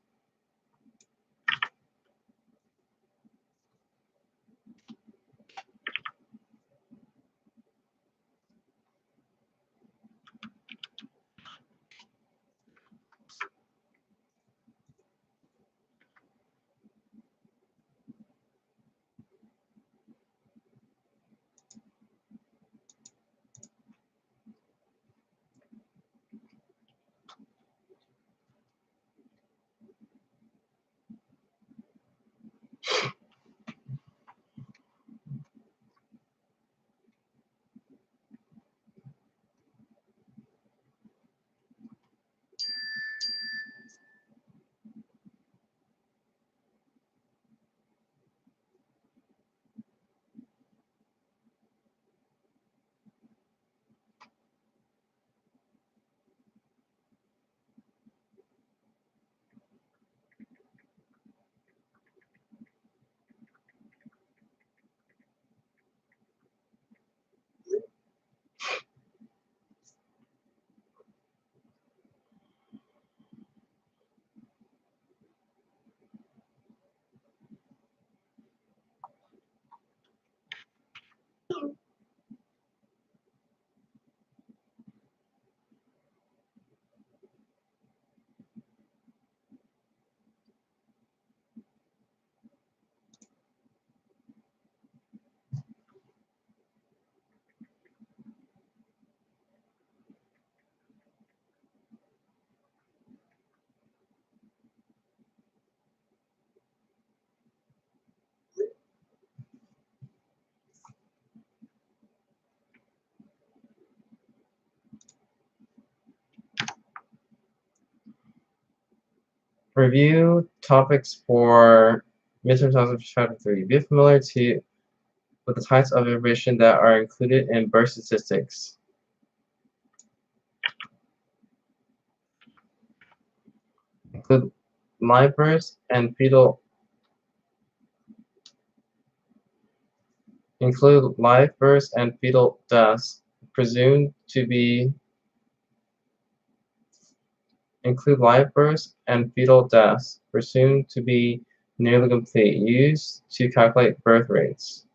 Review topics for midterm 2023. Be familiar with the types of information that are included in birth statistics. Include live births and fetal deaths presumed to be nearly complete, used to calculate birth rates.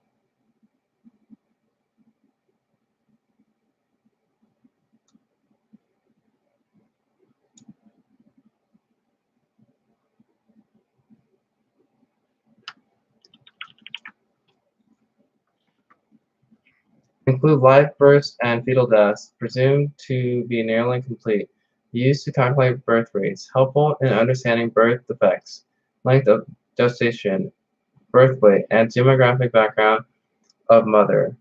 Include live births and fetal deaths presumed to be nearly complete, used to calculate birth rates, helpful in understanding birth defects, length of gestation, birth weight, and demographic background of mother.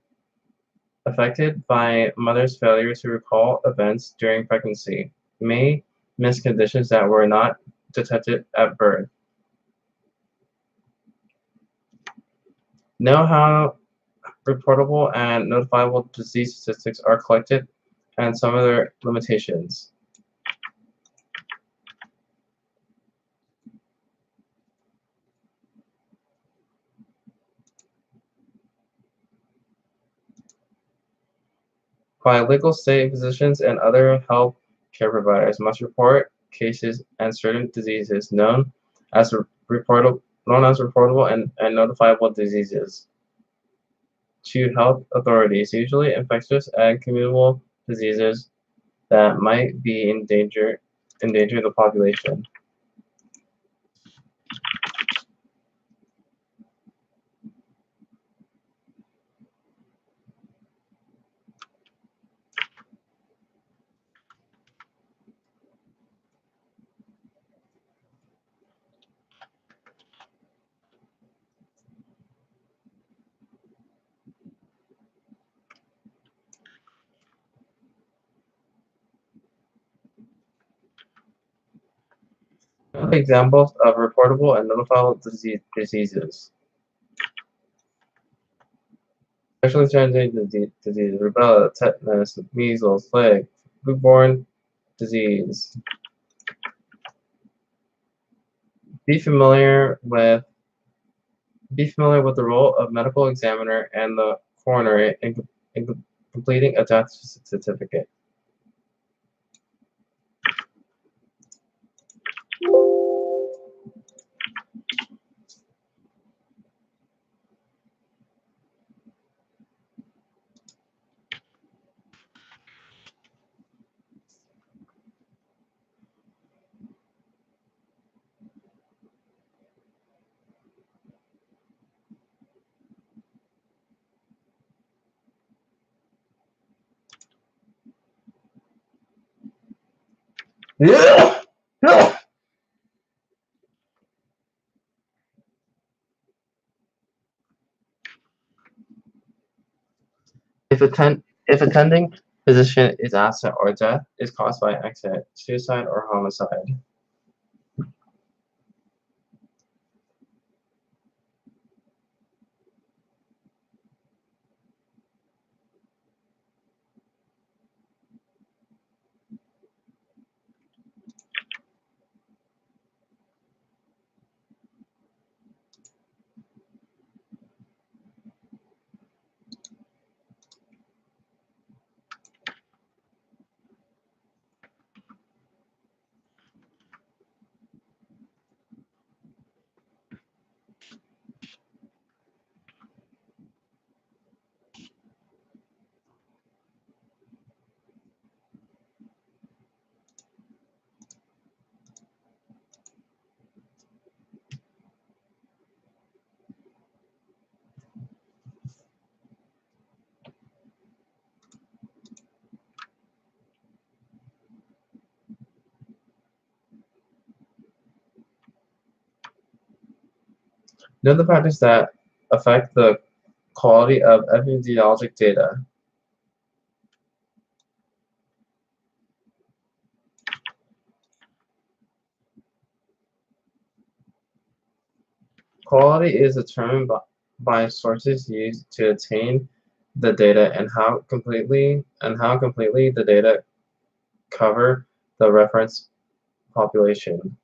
Affected by mother's failure to recall events during pregnancy, may miss conditions that were not detected at birth. Know how reportable and notifiable disease statistics are collected and some of their limitations. Bilingual state physicians and other health care providers must report cases and certain diseases known as reportable and notifiable diseases to health authorities, usually infectious and communicable diseases that might be endanger the population. Examples of reportable and notifiable diseases. Sexually transmitted disease, rubella, tetanus, measles, plague, foodborne disease. Be familiar with the role of medical examiner and the coroner in completing a death certificate. If attending physician is absent or death is caused by accident, suicide, or homicide. Note the factors that affect the quality of epidemiologic data. Quality is determined by sources used to obtain the data and how completely the data cover the reference population.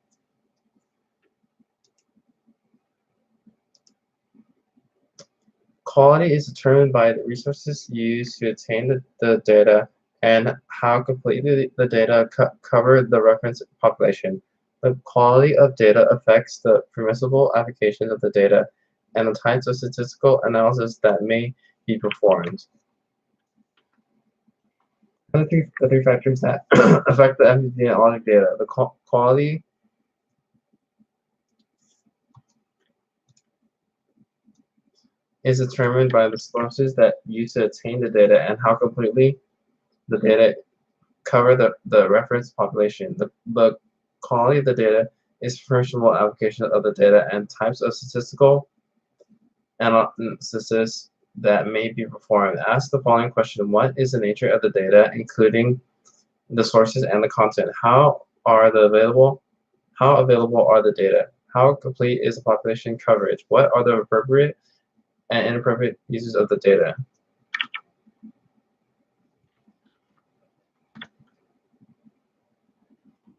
Quality is determined by the resources used to obtain the data and how completely the data cover the reference population. The quality of data affects the permissible application of the data and the types of statistical analysis that may be performed. The three factors that affect the epidemiologic data. The quality is determined by the sources that use to obtain the data and how completely the data cover the reference population. The quality of the data is permissible application of the data and types of statistical analysis that may be performed. Ask the following question: what is the nature of the data, including the sources and the content? How available are the data? How complete is the population coverage? What are the appropriate and inappropriate uses of the data?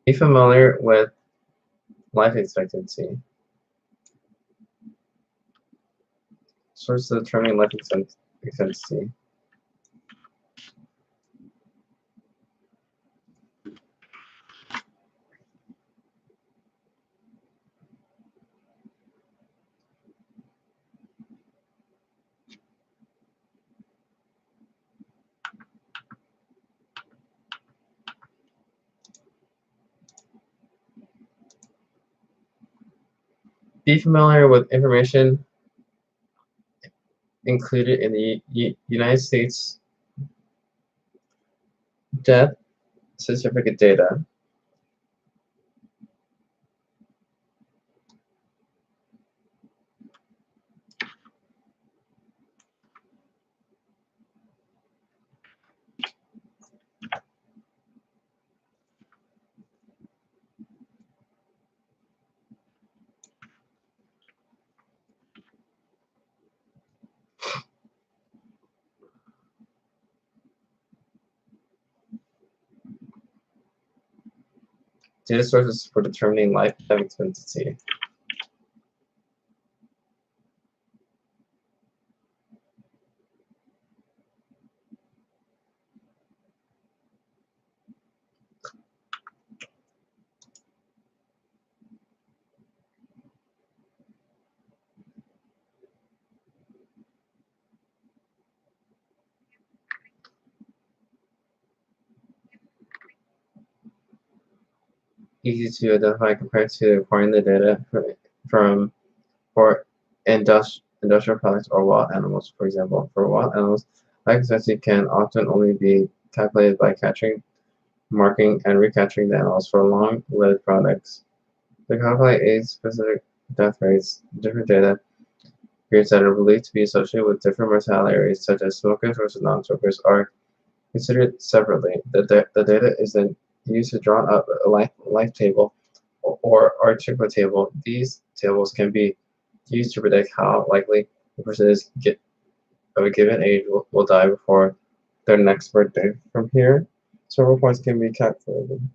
Be familiar with life expectancy. Sources determining life expectancy. Be familiar with information included in the United States death certificate data. Data sources for determining life expectancy. Easy to identify compared to acquiring the data for industrial products or wild animals. For example, for wild animals, life expectancy can often only be calculated by catching, marking, and recapturing the animals. For long-lived products, to calculate age-specific death rates, different data periods that are believed to be associated with different mortality rates, such as smokers versus non-smokers, are considered separately. The data is then used to draw up a life table or articulate table. These tables can be used to predict how likely the person of a given age will die before their next birthday. From here, several points can be calculated.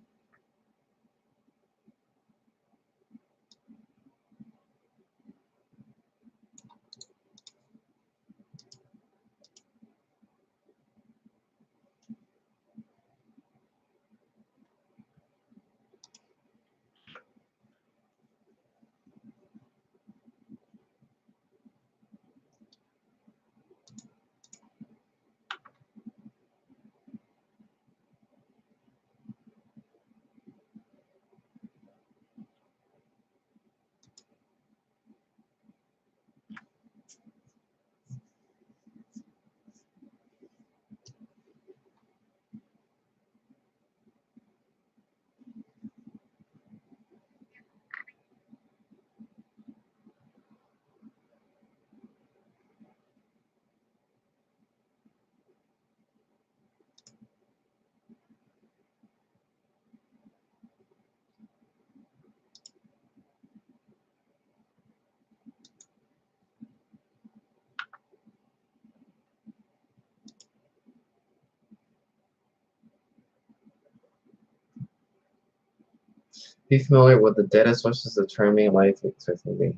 Be familiar with the data sources determining life expectancy.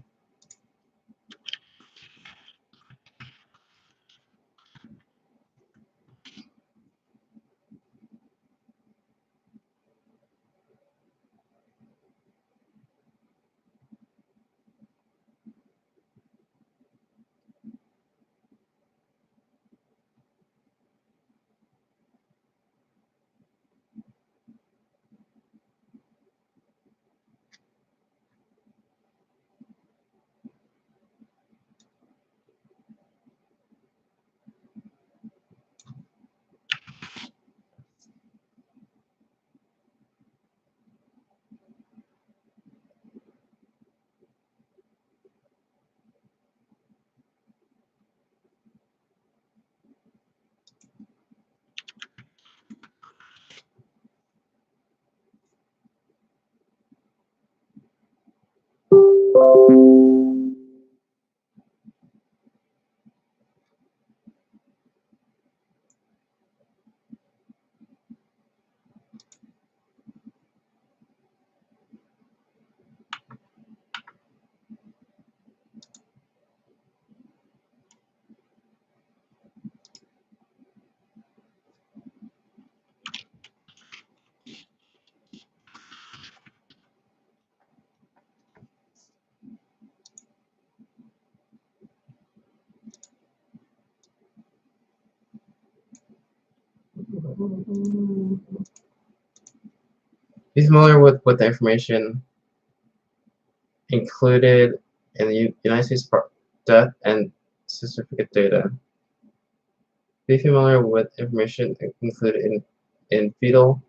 Be familiar with the information included in the United States death and certificate data. Be familiar with information included in fetal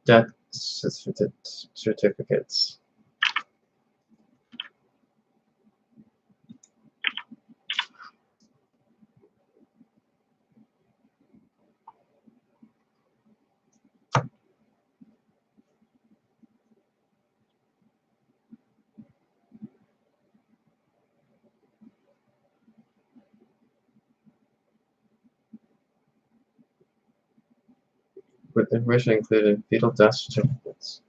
death certificates. With information included in fetal death certificates.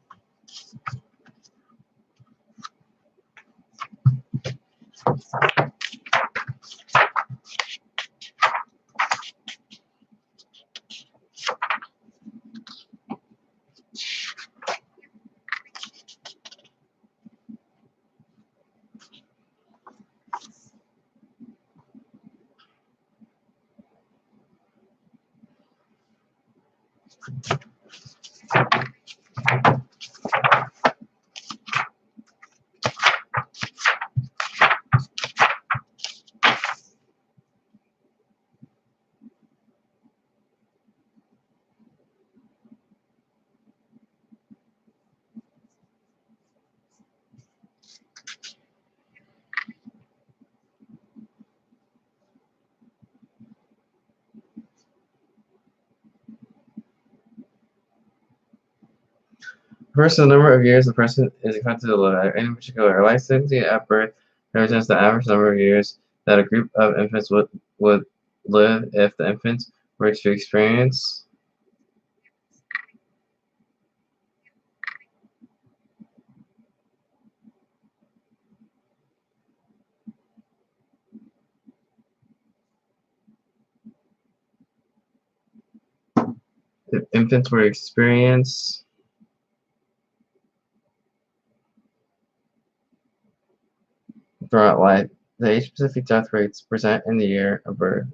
First, the number of years the person is expected to live at any particular life expectancy at birth represents the average number of years that a group of infants would live if the infants were to experience throughout life. The age-specific death rates present in the year of birth.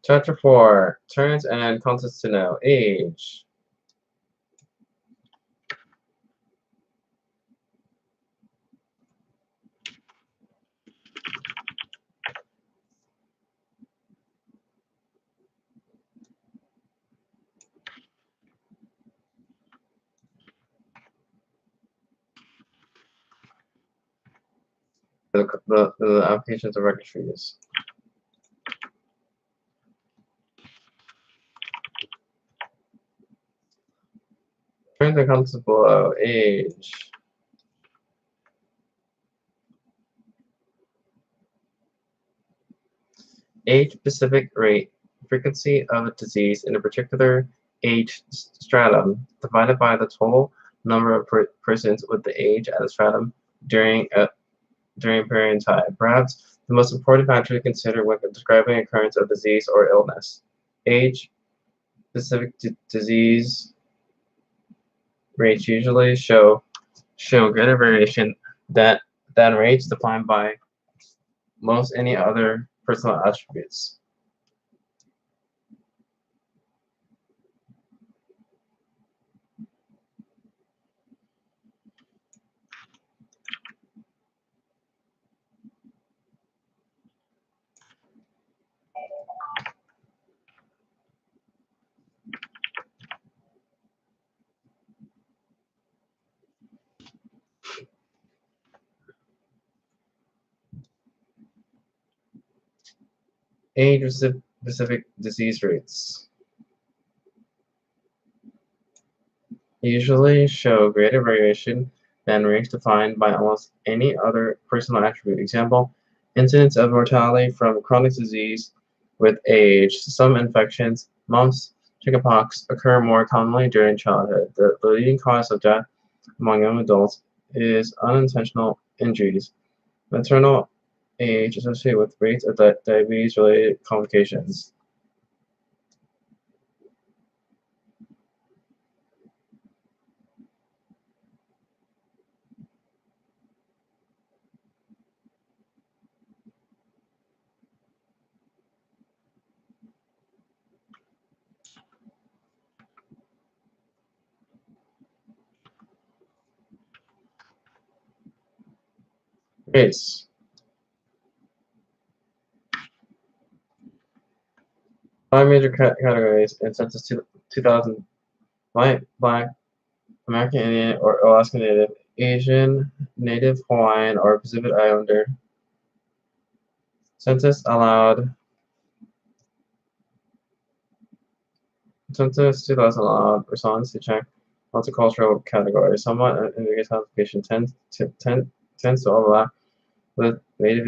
Chapter 4. Terms and concepts to know. Age. The applications of registries. Terms and concepts below. Age. Age-specific rate, frequency of a disease in a particular age stratum, divided by the total number of persons with the age at a stratum during a period of time. Perhaps the most important factor to consider when describing occurrence of disease or illness. Age-specific disease rates usually show greater variation than rates defined by most any other personal attributes. age-specific disease rates usually show greater variation than rates defined by almost any other personal attribute. Example, incidence of mortality from chronic disease with age. Some infections, mumps, chickenpox, occur more commonly during childhood. The leading cause of death among young adults is unintentional injuries. Maternal age associated with rates of diabetes-related complications. Race. Five major categories in Census 2000: white, black, American Indian or Alaska Native, Asian, Native Hawaiian or Pacific Islander. Census 2000 allowed respondents to check multicultural categories. Somewhat ambiguous application tends to overlap with native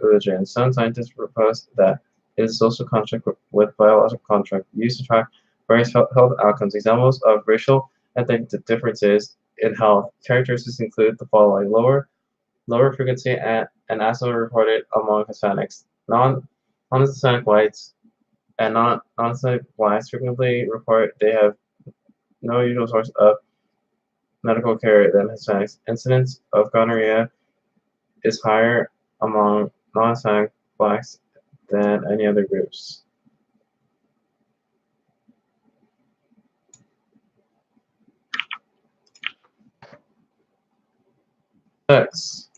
religion. Some scientists propose that it is a social construct with biological construct used to track various health outcomes. Examples of racial ethnic differences in health characteristics include the following: lower frequency and asthma reported among Hispanics. Non-Hispanic whites and non-Hispanic blacks frequently report they have no usual source of medical care than Hispanics. Incidence of gonorrhea is higher among non-Hispanic blacks than any other groups. Sex.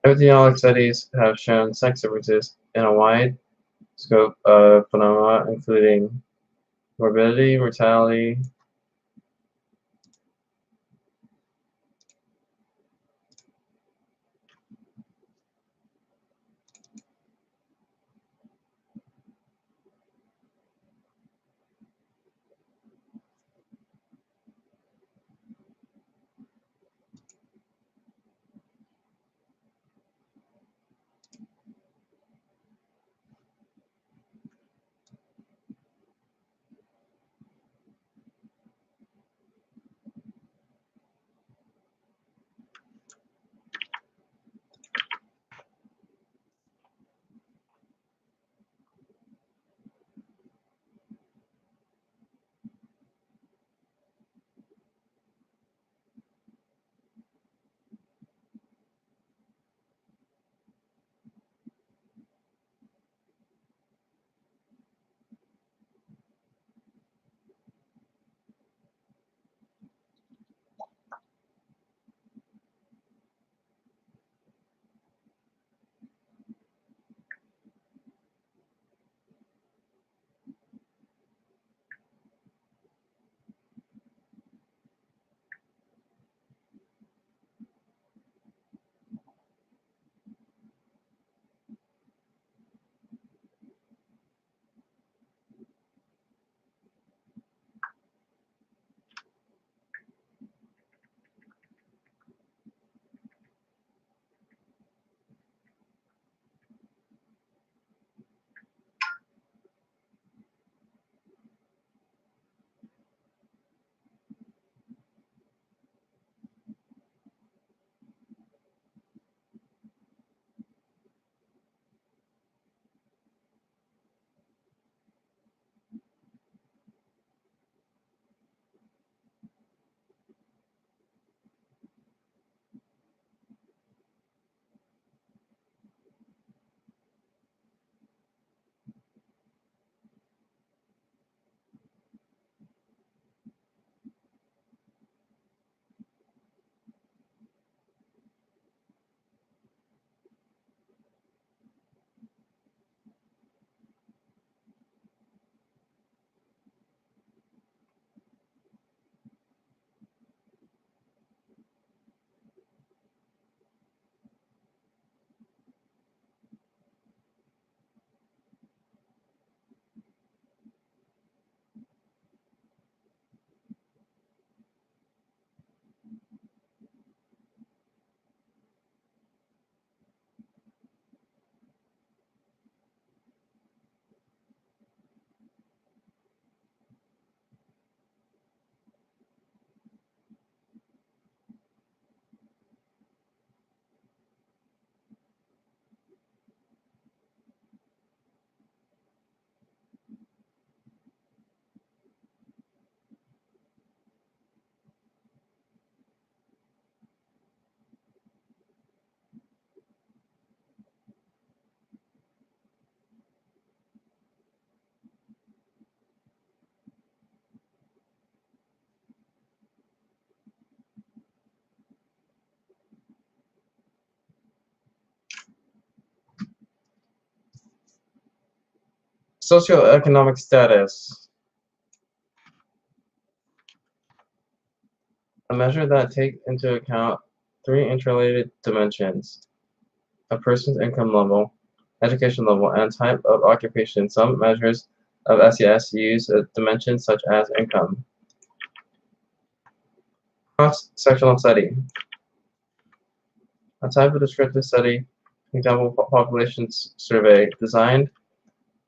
Epidemiologic studies have shown sex differences in a wide scope of phenomena, including morbidity, mortality, Socioeconomic status. A measure that takes into account three interrelated dimensions: a person's income level, education level, and type of occupation. Some measures of SES use a dimension such as income. Cross-sectional study. A type of descriptive study, example population survey, designed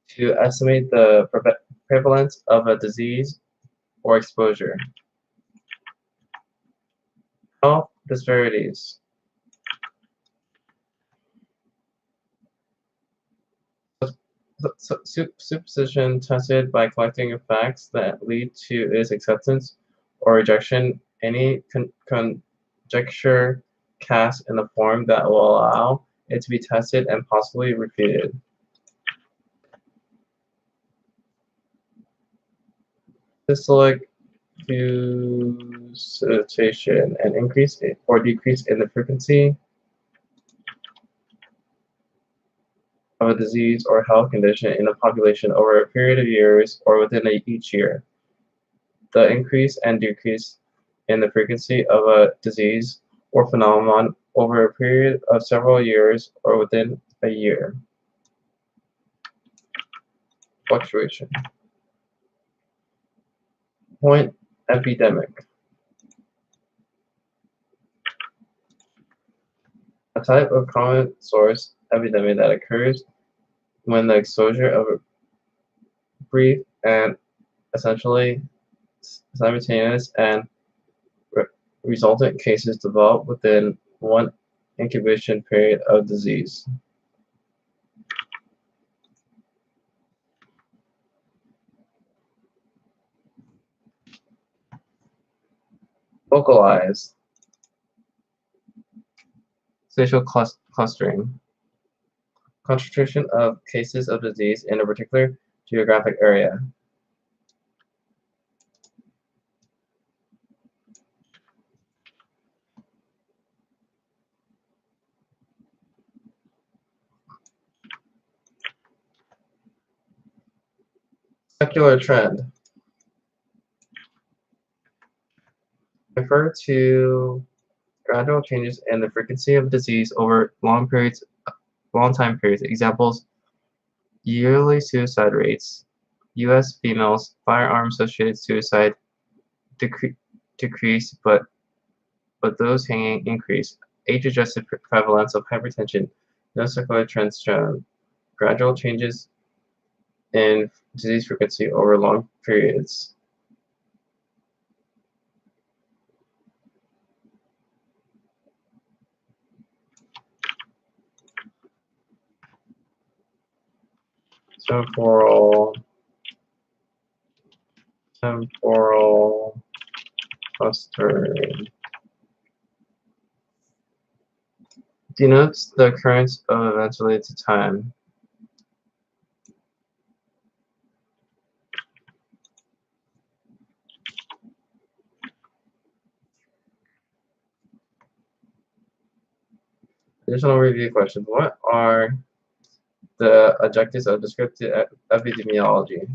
to estimate the prevalence of a disease or exposure. Health disparities. Supposition tested by collecting facts that lead to its acceptance or rejection. Any conjecture cast in a form that will allow it to be tested and possibly refuted. Systolic fluctuation, an increase or decrease in the frequency of a disease or health condition in a population over a period of years or within each year. The increase and decrease in the frequency of a disease or phenomenon over a period of several years or within a year. Fluctuation. Point epidemic. A type of common source epidemic that occurs when the exposure of a brief and essentially simultaneous and resultant cases develop within one incubation period of disease. Localized. Spatial clustering. Concentration of cases of disease in a particular geographic area. Secular trend. Refer to gradual changes in the frequency of disease over long time periods. Examples: yearly suicide rates. U.S. females firearm-associated suicide decrease, but those hanging increase. Age-adjusted prevalence of hypertension. No secular trends shown. Gradual changes in disease frequency over long periods. Temporal clustering denotes the occurrence of events related to time. Additional review questions. What are the objectives of descriptive epidemiology?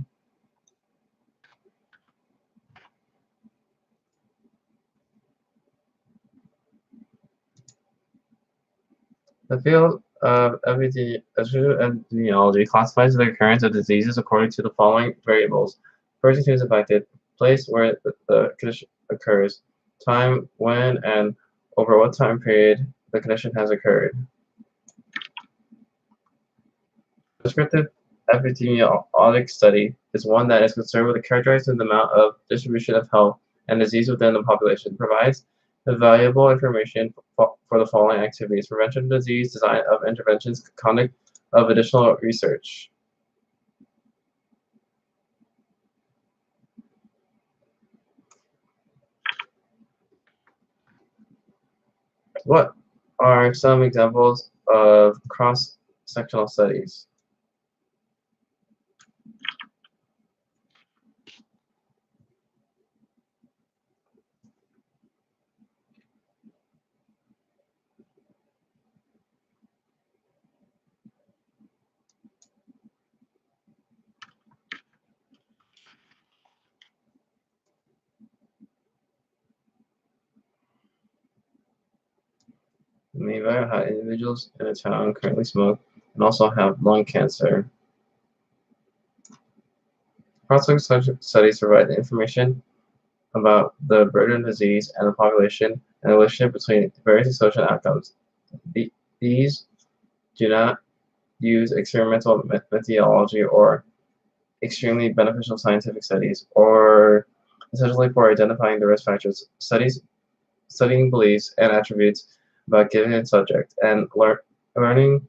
The field of epidemiology classifies the occurrence of diseases according to the following variables: person who is affected, place where the condition occurs, time when and over what time period the condition has occurred. Descriptive epidemiologic study is one that is concerned with characterizing the amount of distribution of health and disease within the population, provides valuable information for the following activities: prevention of disease, design of interventions, conduct of additional research. What are some examples of cross-sectional studies? may vary how individuals in a town currently smoke and also have lung cancer. Cross-Sectional Studies provide information about the burden of disease and the population and the relationship between various social outcomes. These do not use experimental methodology or extremely beneficial scientific studies, or essentially for identifying the risk factors. Studying beliefs and attributes about given subject, and learning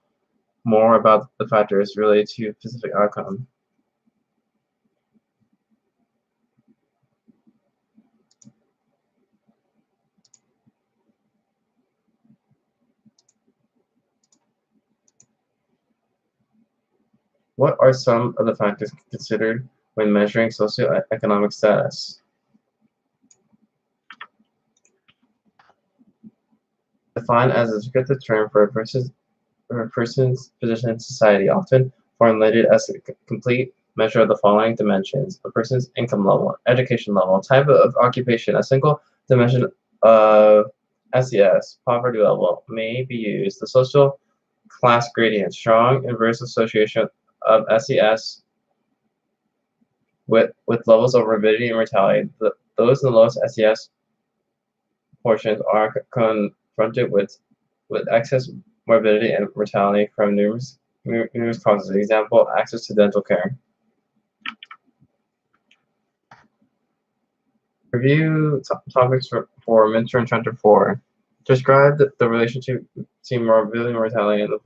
more about the factors related to specific outcome. What are some of the factors considered when measuring socioeconomic status? Defined as a descriptive term for a person's position in society, often formulated as a complete measure of the following dimensions: a person's income level, education level, type of occupation. A single dimension of SES, poverty level, may be used. The social class gradient, strong inverse association of SES with levels of morbidity and mortality. Those in the lowest SES portions are confronted with excess morbidity and mortality from numerous causes. Example, access to dental care. Review topics for midterm chapter 4. Describe the relationship between morbidity and mortality in the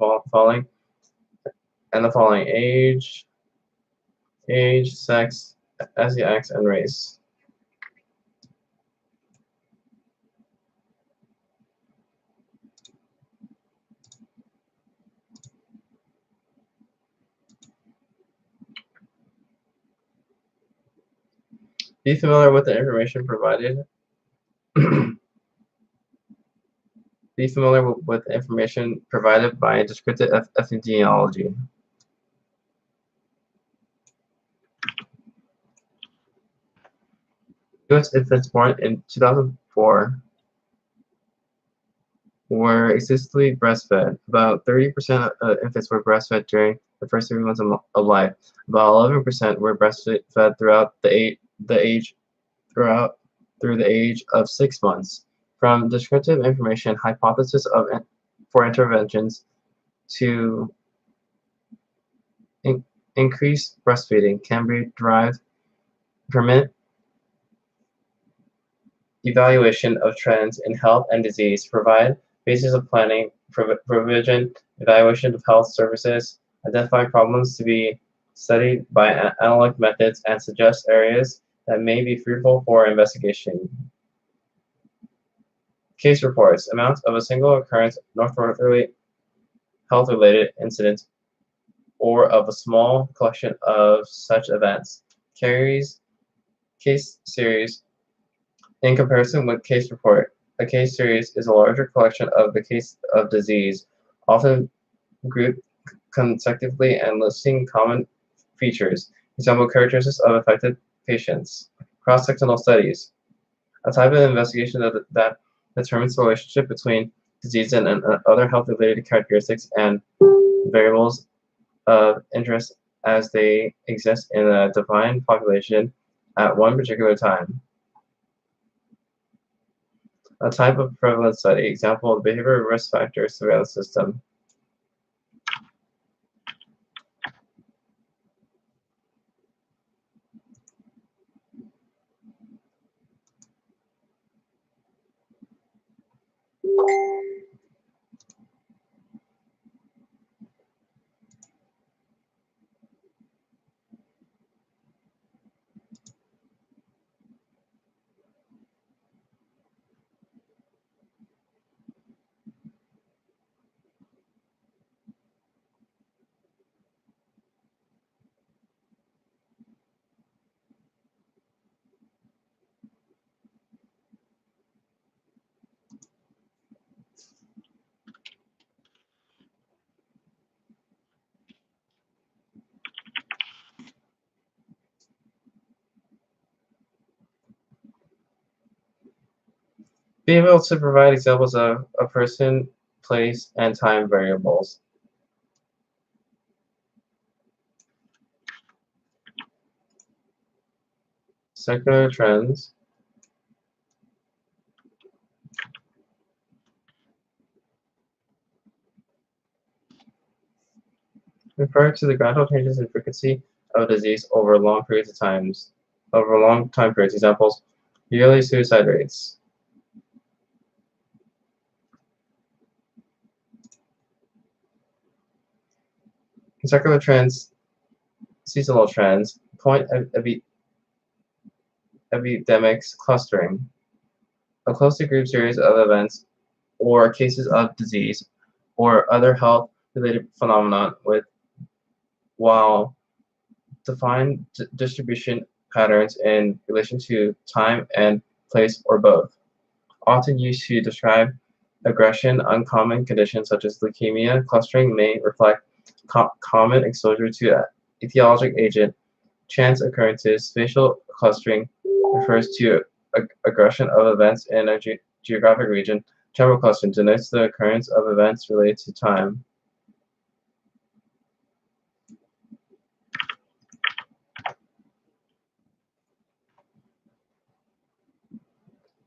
following age, sex, sex, and race. Be familiar with the information provided. Be familiar with the information provided by Descriptive Epidemiology. U.S. infants born in 2004 were exclusively breastfed. About 30% of infants were breastfed during the first 3 months of life. About 11% were breastfed through the age of 6 months. From descriptive information, hypothesis for interventions to increase breastfeeding can be derived. Permit evaluation of trends in health and disease, provide basis of planning, provision, evaluation of health services, identify problems to be studied by analytic methods, and suggest areas that may be fruitful for investigation. Case reports, amount of a single occurrence, noteworthy health-related incident, or of a small collection of such events. Case series. In comparison with case report, a case series is a larger collection of the case of disease, often grouped consecutively and listing common features. Example, characteristics of affected patients. Cross-sectional studies, a type of investigation that determines the relationship between disease and other health-related characteristics and variables of interest as they exist in a defined population at one particular time. A type of prevalence study, example, the behavioral risk factor surveillance system. Be able to provide examples of a person place, and time variables. Secular trends. Refer to the gradual changes in frequency of disease over long time periods. Examples: yearly suicide rates. Secular trends, seasonal trends, point epidemics clustering. A closely grouped series of events or cases of disease or other health-related phenomenon with well-defined distribution patterns in relation to time and place or both. Often used to describe aggression, uncommon conditions such as leukemia. Clustering may reflect common exposure to etiologic agent. Chance occurrences. Spatial clustering refers to aggression of events in a geographic region. Temporal clustering denotes the occurrence of events related to time.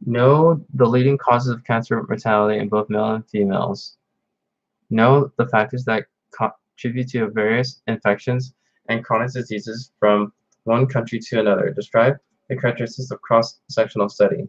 Know the leading causes of cancer mortality in both male and females. Know the factors that contribute to various infections and chronic diseases from one country to another. Describe the characteristics of cross-sectional study.